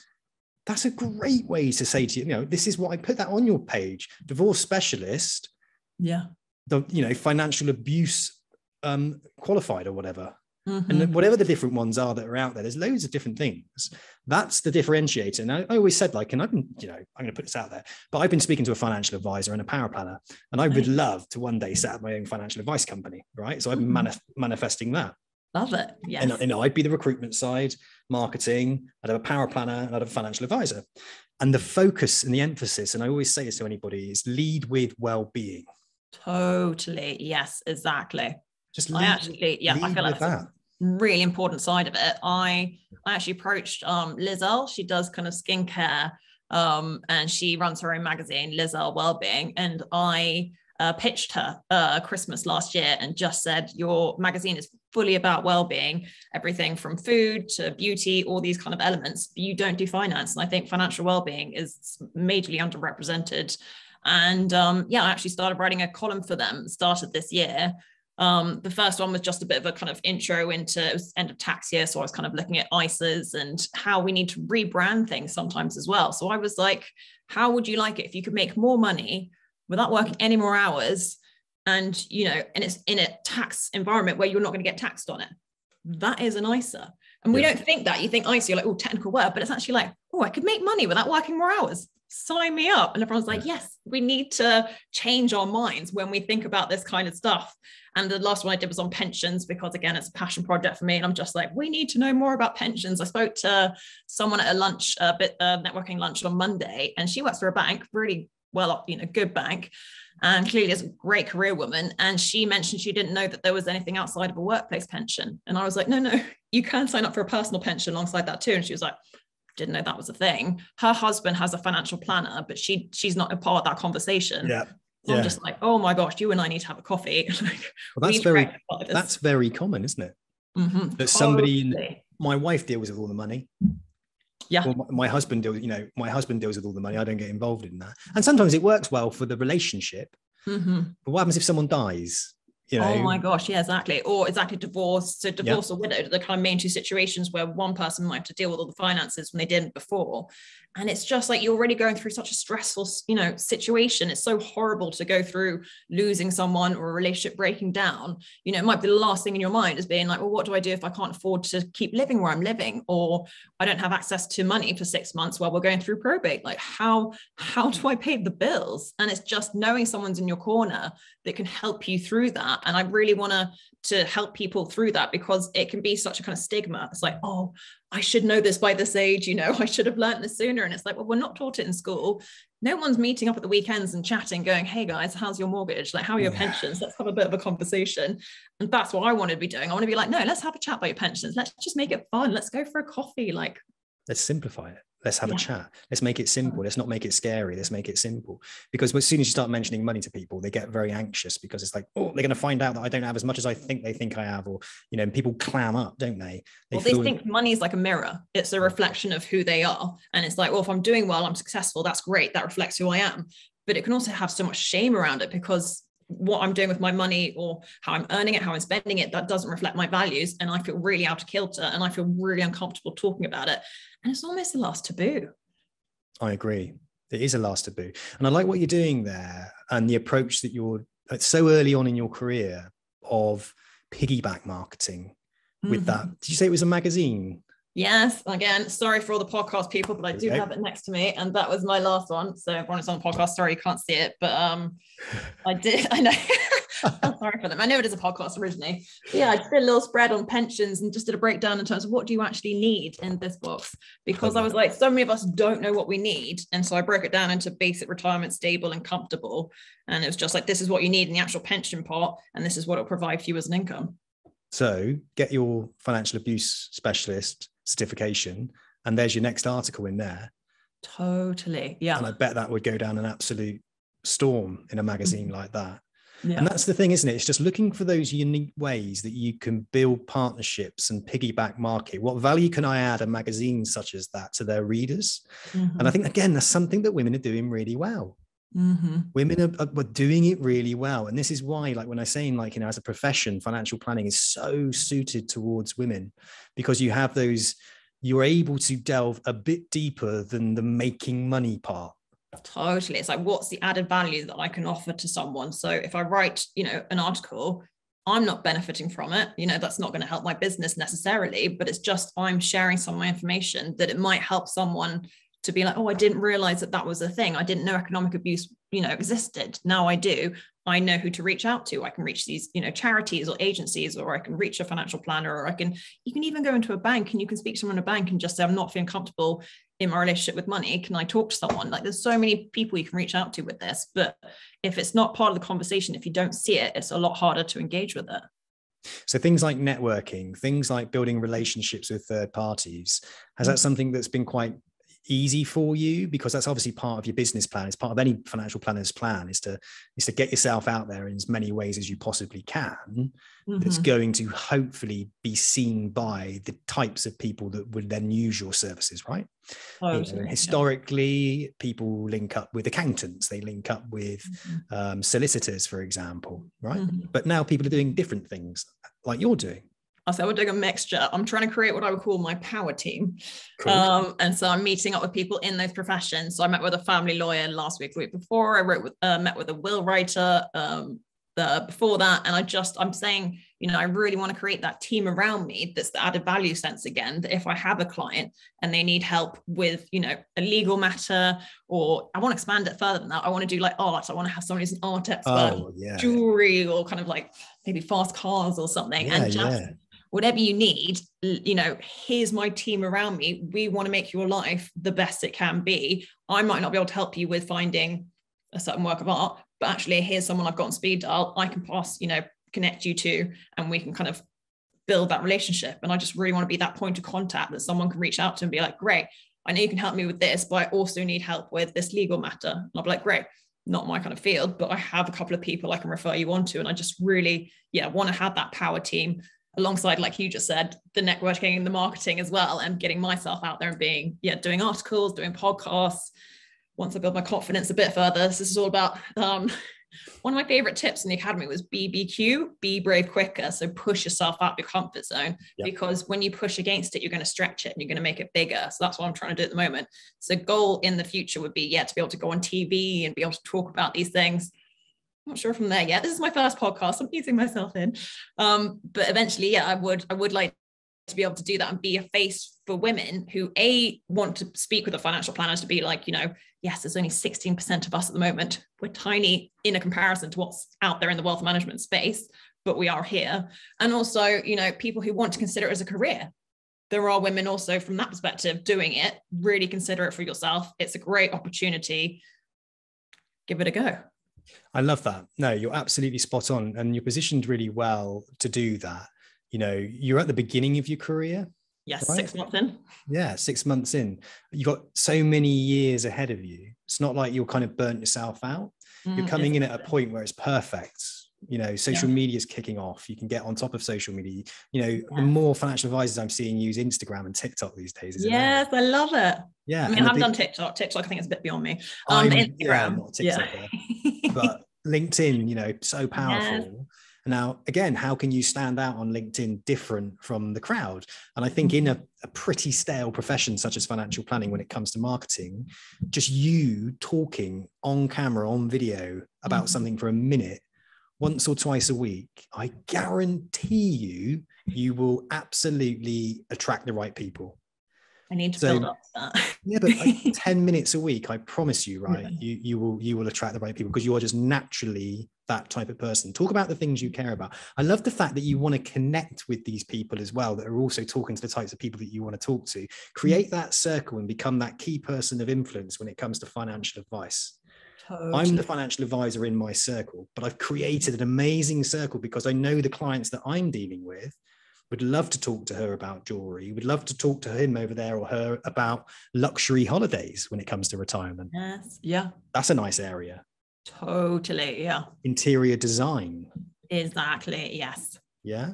that's a great way to say to you, this is what I put that on your page, divorce specialist, financial abuse qualified or whatever. And whatever the different ones are that are out there, there's loads of different things. That's the differentiator. And I always said, and I've been, I'm going to put this out there, but I've been speaking to a financial advisor and a power planner, and I would love to one day set up my own financial advice company, right? So I've been manifesting that. Love it. Yes. And I'd be the recruitment side, marketing, I'd have a power planner, and I'd have a financial advisor. And the focus and the emphasis, and I always say this to anybody, is lead with well-being. Totally. Yes, exactly. Just I feel like that's a really important side of it. I actually approached Lizelle. She does kind of skincare, and she runs her own magazine, Lizelle Wellbeing. And I pitched her Christmas last year and just said, your magazine is fully about well-being, everything from food to beauty, all these kind of elements, but you don't do finance. And I think financial well-being is majorly underrepresented. And I actually started writing a column for them, started this year. The first one was just a bit of a kind of intro into, it was end of tax year. So I was kind of looking at ISAs and how we need to rebrand things sometimes as well. So I was like, how would you like it if you could make more money without working any more hours? And, and it's in a tax environment where you're not going to get taxed on it. That is an ISA. And we don't think that. You think ISA, you're like, oh, technical word, but it's actually like, oh, I could make money without working more hours. Sign me up. And everyone's like, yes, we need to change our minds when we think about this kind of stuff. And the last one I did was on pensions, because again, it's a passion project for me. And I'm just like, we need to know more about pensions. I spoke to someone at a lunch, networking lunch on Monday, and she works for a bank, really well up, good bank. And clearly is a great career woman. And she mentioned she didn't know that there was anything outside of a workplace pension. And I was like, no, you can sign up for a personal pension alongside that too. And she was like, didn't know that was a thing. Her husband has a financial planner, but she's not a part of that conversation. So I'm just like, oh my gosh, you and I need to have a coffee. Well, that's very common, isn't it? That somebody, my wife deals with all the money. Yeah. Well, my husband deals with all the money. I don't get involved in that. And sometimes it works well for the relationship. But what happens if someone dies? Oh my gosh, yeah, exactly. Or exactly divorce. So divorce or widowed are the kind of main two situations where one person might have to deal with all the finances when they didn't before. And it's just like, you're already going through such a stressful, situation. It's so horrible to go through losing someone or a relationship breaking down. It might be the last thing in your mind is being like, well, what do I do if I can't afford to keep living where I'm living? Or I don't have access to money for 6 months while we're going through probate. Like, how do I pay the bills? And it's just knowing someone's in your corner that can help you through that. And I really want to help people through that, because it can be such a kind of stigma. It's like, oh, I should know this by this age, I should have learned this sooner. And it's like, well, we're not taught it in school. No one's meeting up at the weekends and chatting, going, hey guys, how's your mortgage? Like, how are your pensions? Let's have a bit of a conversation. And that's what I want to be doing. I want to be like, no, let's have a chat about your pensions. Let's just make it fun. Let's go for a coffee. Like, let's simplify it. Let's have a chat. Let's make it simple. Let's not make it scary. Let's make it simple. Because as soon as you start mentioning money to people, they get very anxious, because it's like, oh, they're going to find out that I don't have as much as I think they think I have. Or, people clam up, don't they? They think money is like a mirror. It's a reflection of who they are. And it's like, well, if I'm doing well, I'm successful. That's great. That reflects who I am. But it can also have so much shame around it, because what I'm doing with my money or how I'm earning it, how I'm spending it, that doesn't reflect my values. And I feel really out of kilter, and I feel really uncomfortable talking about it. And it's almost the last taboo. I agree. It is a last taboo. And I like what you're doing there, and the approach that you're so early on in your career of piggyback marketing with that. Did you say it was a magazine? Yes. Again, sorry for all the podcast people, but I do have it next to me. And that was my last one. So everyone is on the podcast, sorry, you can't see it, but I know. I'm sorry for them. I know it is a podcast originally. But yeah, I just did a little spread on pensions and just did a breakdown in terms of what do you actually need in this box, because I was like, so many of us don't know what we need. And so I broke it down into basic retirement, stable and comfortable. And it was just like, this is what you need in the actual pension pot, and this is what it'll provide for you as an income. So get your financial abuse specialist certification, and there's your next article in there. Totally. Yeah. And I bet that would go down an absolute storm in a magazine like that. Yeah. And that's the thing, isn't it? It's just looking for those unique ways that you can build partnerships and piggyback market. What value can I add a magazine such as that to their readers? And I think, again, that's something that women are doing really well. Women are doing it really well. And this is why, like when I say, like, as a profession, financial planning is so suited towards women, because you have you're able to delve a bit deeper than the making money part. Totally. It's like, what's the added value that I can offer to someone? So if I write, an article, I'm not benefiting from it. That's not going to help my business necessarily, but it's just, I'm sharing some of my information that it might help someone to be like, oh, I didn't realize that was a thing. I didn't know economic abuse, existed. Now I do. I know who to reach out to. I can reach these, charities or agencies, or I can reach a financial planner, or you can even go into a bank and you can speak to someone in a bank and just say, I'm not feeling comfortable in my relationship with money. Can I talk to someone? Like, there's so many people you can reach out to with this, but if it's not part of the conversation, if you don't see it, it's a lot harder to engage with it. So things like networking, things like building relationships with third parties, has that something that's been quite easy for you? Because that's obviously part of your business plan. It's part of any financial planner's plan, is to get yourself out there in as many ways as you possibly can. That's going to hopefully be seen by the types of people that would then use your services, right? Historically, people link up with accountants, they link up with solicitors, for example, right? But now people are doing different things like you're doing. So we're doing a mixture. I'm trying to create what I would call my power team. Cool. And so I'm meeting up with people in those professions. So I met with a family lawyer last week, the week before. I met with a will writer before that. And I'm saying, I really want to create that team around me that's the added value sense again, that if I have a client and they need help with, a legal matter, or I want to expand it further than that. I want to do like art. I want to have someone who's an art expert, jewelry, or kind of like maybe fast cars or something. Whatever you need, here's my team around me. We want to make your life the best it can be. I might not be able to help you with finding a certain work of art, but actually here's someone I've got on speed dial I can pass, connect you to, and we can kind of build that relationship. And I just really want to be that point of contact that someone can reach out to and be like, great, I know you can help me with this, but I also need help with this legal matter. And I'll be like, great, not my kind of field, but I have a couple of people I can refer you on to. And I just really, want to have that power team alongside, like you just said, the networking and the marketing as well, and getting myself out there and being, doing articles, doing podcasts. Once I build my confidence a bit further, this is all about, one of my favorite tips in the Academy was BBQ, be brave quicker. So push yourself out of your comfort zone, because when you push against it, you're going to stretch it and you're going to make it bigger. So that's what I'm trying to do at the moment. So goal in the future would be, to be able to go on TV and be able to talk about these things. I'm not sure from there yet. This is my first podcast. I'm easing myself in. But eventually, I would like to be able to do that and be a face for women who want to speak with a financial planner, to be like, yes, there's only 16% of us at the moment. We're tiny in a comparison to what's out there in the wealth management space, but we are here. And also, people who want to consider it as a career. There are women also from that perspective doing it. Really consider it for yourself. It's a great opportunity. Give it a go. I love that. No, you're absolutely spot on. And you're positioned really well to do that. You're at the beginning of your career. Yes, right? 6 months in. Yeah, 6 months in. You've got so many years ahead of you. It's not like you're kind of burnt yourself out. You're coming in at a point where it's perfect. Social media is kicking off. You can get on top of social media. The more financial advisors I'm seeing use Instagram and TikTok these days. Yes, I love it. Yeah. I haven't done TikTok. TikTok, I think, is a bit beyond me. Instagram. Yeah, not TikTok, but LinkedIn, so powerful. Yes. Now, again, how can you stand out on LinkedIn different from the crowd? And I think in a pretty stale profession such as financial planning, when it comes to marketing, just you talking on camera, on video about something for a minute, once or twice a week, I guarantee you will absolutely attract the right people. I need to build up that. Yeah, but 10 minutes a week, I promise you, right? Yeah. You will attract the right people, because you are just naturally that type of person. Talk about the things you care about. I love the fact that you want to connect with these people as well, that are also talking to the types of people that you want to talk to. Create that circle and become that key person of influence when it comes to financial advice. Totally. I'm the financial advisor in my circle, but I've created an amazing circle because I know the clients that I'm dealing with would love to talk to her about jewelry, would love to talk to him over there or her about luxury holidays when it comes to retirement. Yes. Yeah. That's a nice area. Totally. Yeah. Interior design. Exactly. Yes. Yeah.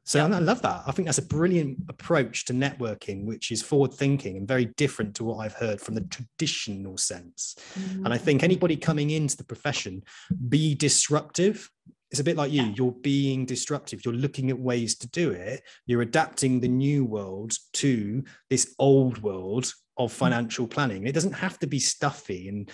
So I love that. I think that's a brilliant approach to networking, which is forward thinking and very different to what I've heard from the traditional sense. And I think anybody coming into the profession, be disruptive. It's a bit like you. You're being disruptive. You're looking at ways to do it. You're adapting the new world to this old world of financial planning. It doesn't have to be stuffy. And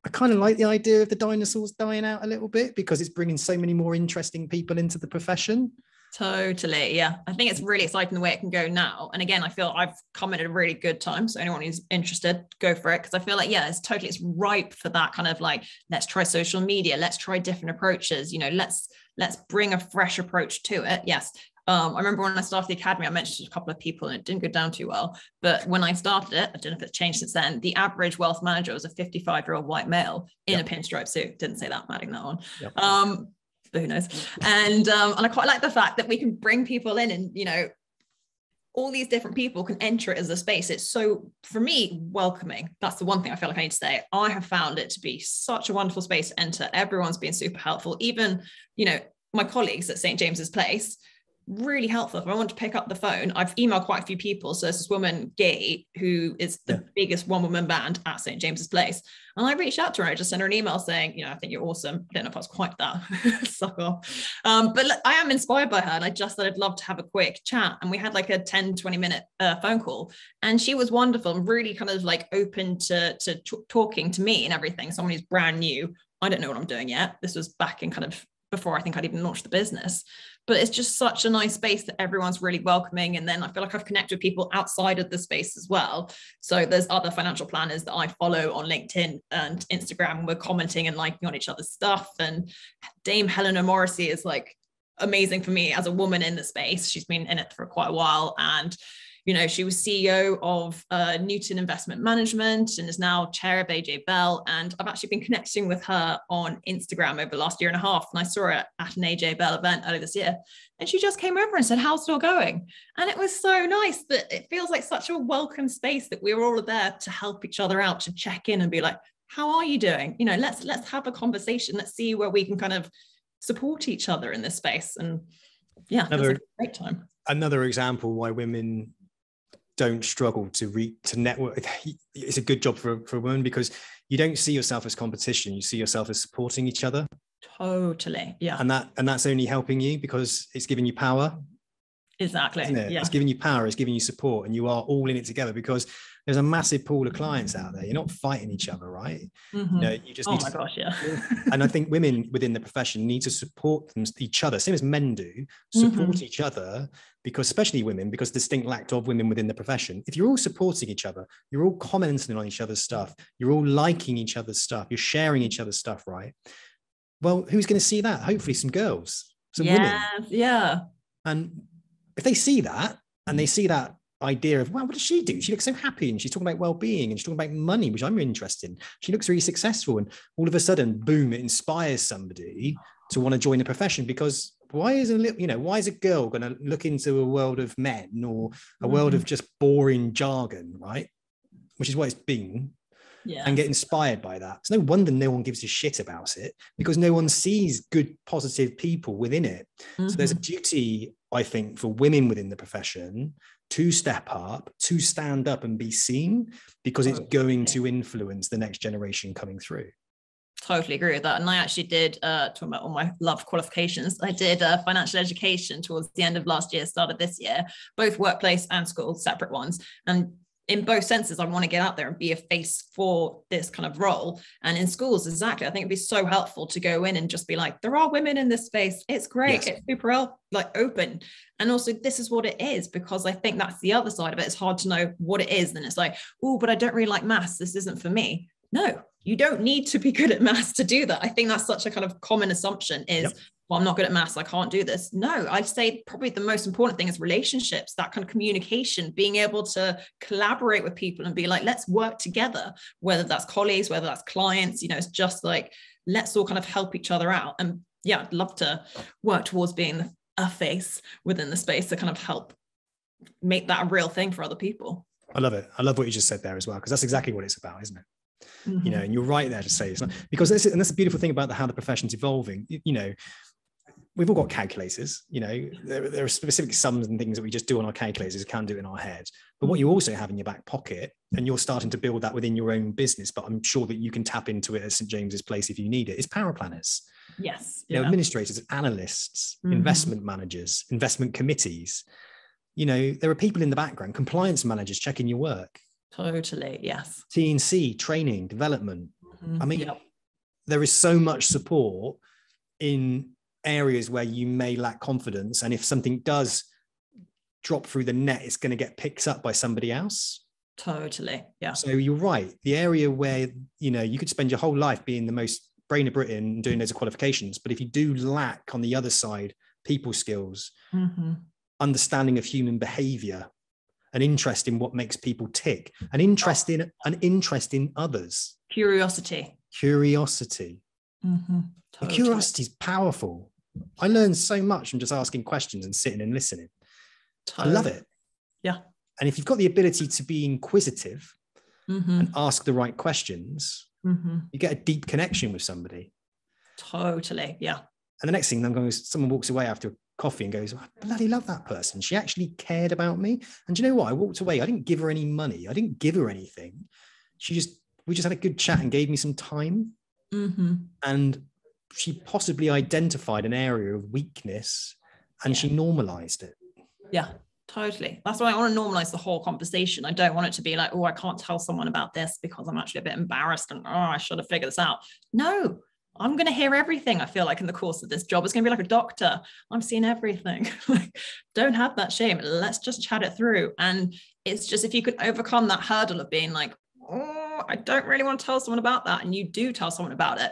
I kind of like the idea of the dinosaurs dying out a little bit, because it's bringing so many more interesting people into the profession. Totally. Yeah. I think it's really exciting the way it can go now. And again, I feel I've come at a really good time. So anyone who's interested, go for it. Cause I feel like, it's ripe for that kind of like, let's try social media. Let's try different approaches. Let's bring a fresh approach to it. Yes. I remember when I started the Academy, I mentioned a couple of people and it didn't go down too well. But when I started it, I don't know if it's changed since then, the average wealth manager was a 55-year-old white male in a pinstripe suit. Didn't say that, I'm adding that on. Yep. Who knows? And I quite like the fact that we can bring people in and, all these different people can enter it as a space. It's so, for me, welcoming. That's the one thing I feel like I need to say. I have found it to be such a wonderful space to enter. Everyone's been super helpful. Even, my colleagues at St. James's Place, really helpful. If I want to pick up the phone, I've emailed quite a few people. So there's this woman, Gay, who is the biggest one-woman band at St. James's Place. And I reached out to her. I just sent her an email saying, I think you're awesome. I don't know if I was quite that suck off. But look, I am inspired by her. And I just thought I'd love to have a quick chat. And we had like a 10, 20 minute phone call. And she was wonderful and really kind of like open to talking to me and everything. Someone who's brand new. I don't know what I'm doing yet. This was back in kind of before I think I'd even launched the business. But it's just such a nice space that everyone's really welcoming. And then I feel like I've connected with people outside of the space as well. So there's other financial planners that I follow on LinkedIn and Instagram, and we're commenting and liking on each other's stuff. And Dame Helena Morrissey is like amazing for me as a woman in the space. She's been in it for quite a while. And she was CEO of Newton Investment Management and is now chair of AJ Bell. And I've actually been connecting with her on Instagram over the last year and a half. And I saw her at an AJ Bell event earlier this year. And she just came over and said, how's it all going? And it was so nice that it feels like such a welcome space that we were all there to help each other out, to check in and be like, how are you doing? Let's have a conversation. Let's see where we can kind of support each other in this space. And it was a great time. Another example why women don't struggle to network. It's a good job for a woman, because you don't see yourself as competition. You see yourself as supporting each other. Totally. Yeah. And that's only helping you because it's giving you power. Exactly. Isn't it? Yeah. It's giving you power, it's giving you support, and you are all in it together because there's a massive pool of clients out there. You're not fighting each other, right? Mm-hmm. You just need gosh, yeah. And I think women within the profession need to support each other, same as men do, support each other, because especially women, because distinct lack of women within the profession. If you're all supporting each other, you're all commenting on each other's stuff, you're all liking each other's stuff, you're sharing each other's stuff, right? Well, who's going to see that? Hopefully some girls, some women. Yeah. And if they see that, and they see that idea of, wow, what does she do? She looks so happy, and she's talking about well-being, and she's talking about money, which I'm interested in. She looks really successful, and all of a sudden, boom, it inspires somebody to want to join the profession. Because why is a girl going to look into a world of men or a world of just boring jargon, right? Which is what it's been. Yeah. And get inspired by that. It's no wonder no one gives a shit about it, because no one sees good, positive people within it. So there's a duty, I think, for women within the profession to step up, to stand up and be seen, because it's going to influence the next generation coming through. Totally agree with that. And I actually did, talking about all my love qualifications, I did financial education towards the end of last year, started this year, both workplace and school, separate ones. And in both senses, I want to get out there and be a face for this kind of role. And in schools, exactly. I think it'd be so helpful to go in and just be like, there are women in this space. It's great. Yes. It's super open. And also, this is what it is, because I think that's the other side of it. It's hard to know what it is. Then it's like, oh, but I don't really like maths. This isn't for me. No, you don't need to be good at maths to do that. I think that's such a kind of common assumption is, well, I'm not good at maths, I can't do this. No, I'd say probably the most important thing is relationships, that kind of communication, being able to collaborate with people and be like, let's work together, whether that's colleagues, whether that's clients, it's just like, let's all kind of help each other out. And yeah, I'd love to work towards being a face within the space to kind of help make that a real thing for other people. I love it. I love what you just said there as well, because that's exactly what it's about, isn't it? And you're right there to say it's not, because that's the beautiful thing about how the profession's evolving. we've all got calculators, there are specific sums and things that we just do on our calculators, can do in our head. But what you also have in your back pocket, and you're starting to build that within your own business, but I'm sure that you can tap into it at St. James's Place if you need it, is power planners. Yes. Administrators, analysts, investment managers, investment committees. There are people in the background, compliance managers checking your work. Totally. Yes. T&C, training, development. I mean, there is so much support in areas where you may lack confidence, and if something does drop through the net, it's going to get picked up by somebody else. Totally. Yeah. So you're right, the area where you could spend your whole life being the most brain of Britain, doing loads of qualifications, but if you do lack on the other side people skills, understanding of human behavior, an interest in what makes people tick, an interest in others, curiosity. Totally. Curiosity is powerful. I learned so much from just asking questions and sitting and listening. I love it. Yeah. And if you've got the ability to be inquisitive and ask the right questions, you get a deep connection with somebody. Totally. Yeah. And the next thing someone walks away after coffee and goes, I bloody love that person. She actually cared about me. And do you know what? I walked away. I didn't give her any money. I didn't give her anything. We just had a good chat and gave me some time. And she possibly identified an area of weakness and she normalized it. Yeah, totally. That's why I want to normalize the whole conversation. I don't want it to be like, oh, I can't tell someone about this because I'm actually a bit embarrassed and I should have figured this out. No, I'm going to hear everything. I feel like in the course of this job, it's going to be like a doctor. I'm seeing everything. Don't have that shame. Let's just chat it through. And it's just, if you could overcome that hurdle of being like, oh, I don't really want to tell someone about that, and you do tell someone about it,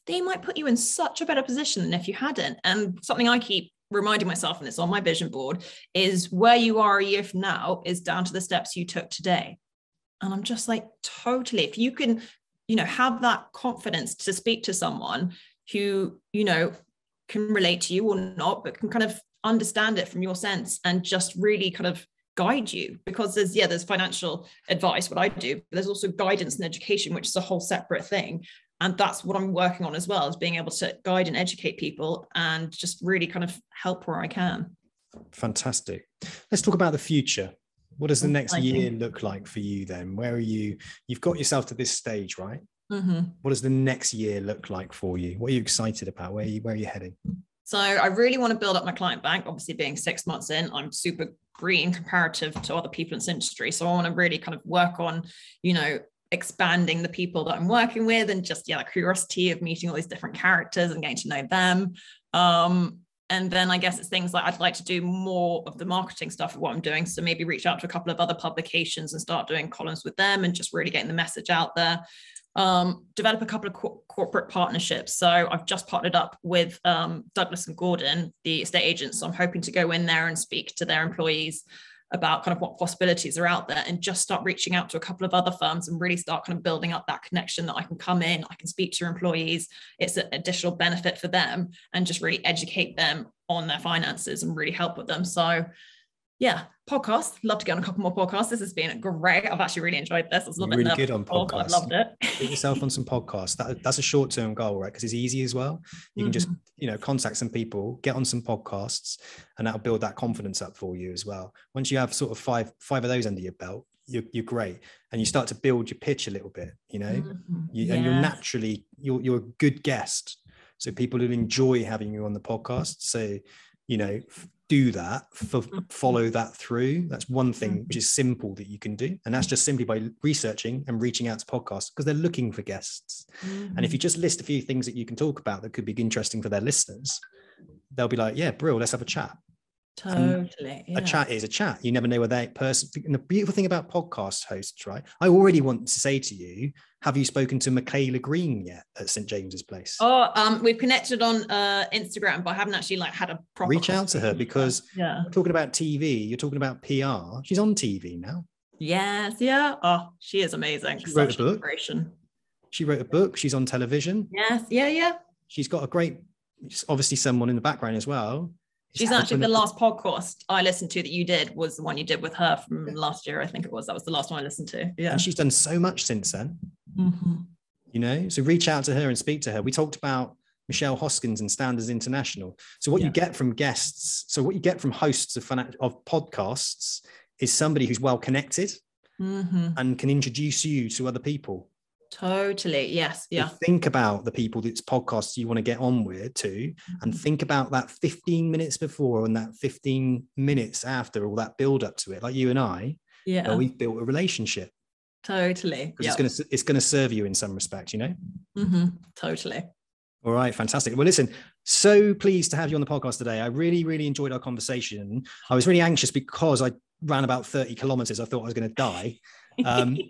they might put you in such a better position than if you hadn't. And something I keep reminding myself, and it's on my vision board, is where you are a year from now is down to the steps you took today. And I'm just like, totally. If you can, have that confidence to speak to someone who, can relate to you or not, but can kind of understand it from your sense and just really kind of guide you, because there's financial advice, what I do, but there's also guidance and education, which is a whole separate thing. And that's what I'm working on as well, is being able to guide and educate people and just really kind of help where I can. Fantastic. Let's talk about the future. What does the next year look like for you then? Where are you? You've got yourself to this stage, right? What does the next year look like for you? What are you excited about? Where are you heading? So I really want to build up my client bank. Obviously, being 6 months in, I'm super green comparative to other people in this industry. So I want to really kind of work on, expanding the people that I'm working with, and just, the curiosity of meeting all these different characters and getting to know them. And then I guess it's things like I'd like to do more of the marketing stuff of what I'm doing. So maybe reach out to a couple of other publications and start doing columns with them and just really getting the message out there. Develop a couple of corporate partnerships. So I've just partnered up with Douglas and Gordon, the estate agents. So I'm hoping to go in there and speak to their employees about kind of what possibilities are out there, and just start reaching out to a couple of other firms and really start kind of building up that connection that I can come in, I can speak to your employees. It's an additional benefit for them, and just really educate them on their finances and really help with them. So podcast. Love to get on a couple more podcasts. This has been great. I've actually really enjoyed this. I was a little bit really good on podcasts. I loved it. Get yourself on some podcasts. That's a short-term goal, right? Because it's easy as well. You can just, contact some people, get on some podcasts, and that'll build that confidence up for you as well. Once you have sort of five of those under your belt, you're great, and you start to build your pitch a little bit. And you're naturally you're a good guest, so people will enjoy having you on the podcast. So do that, follow that through. That's one thing which is simple that you can do, and that's just simply by researching and reaching out to podcasts, because they're looking for guests. And if you just list a few things that you can talk about that could be interesting for their listeners, they'll be like, yeah, bro, let's have a chat. Totally. A chat is a chat. You never know where that person. And the beautiful thing about podcast hosts, right? I already want to say to you, have you spoken to Michaela Green yet at St. James's Place? We've connected on Instagram, but I haven't actually had a proper reach out to her, because you're talking about TV, you're talking about PR. She's on TV now. Yes, yeah. Oh, she is amazing. She wrote a book. She wrote a book. She's on television. Yes, yeah. She's got obviously someone in the background as well. She's actually the last podcast I listened to that you did was the one you did with her from last year. I think it was. That was the last one I listened to. Yeah. And she's done so much since then. So reach out to her and speak to her. We talked about Michelle Hoskins and Standards International. So what you get from guests, so what you get from hosts of podcasts is somebody who's well connected and can introduce you to other people. Totally. Yes. Yeah. So think about the people that's podcasts you want to get on with too, and think about that 15 minutes before and that 15 minutes after, all that build up to it, like you and I, where we've built a relationship. Totally. Because it's going to serve you in some respect, you know? Totally. All right, fantastic. Well, listen, so pleased to have you on the podcast today. I really, really enjoyed our conversation. I was really anxious because I ran about 30 kilometers. I thought I was going to die.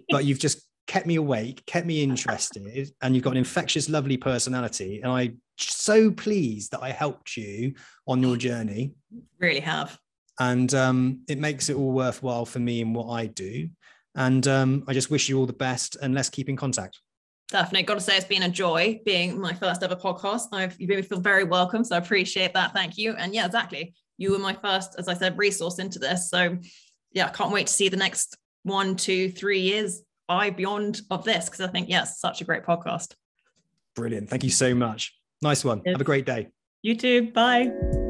But you've just kept me awake, kept me interested, and you've got an infectious, lovely personality. And I'm so pleased that I helped you on your journey. Really have. And it makes it all worthwhile for me and what I do. And I just wish you all the best, and let's keep in contact. Definitely. Got to say, it's been a joy being my first ever podcast. You made me feel very welcome. So I appreciate that. Thank you. And yeah, exactly. You were my first, as I said, resource into this. So yeah, I can't wait to see the next 1, 2, 3 years beyond of this, because I think, yes, such a great podcast. Brilliant. Thank you so much. Nice one. Have a great day. You too. Bye.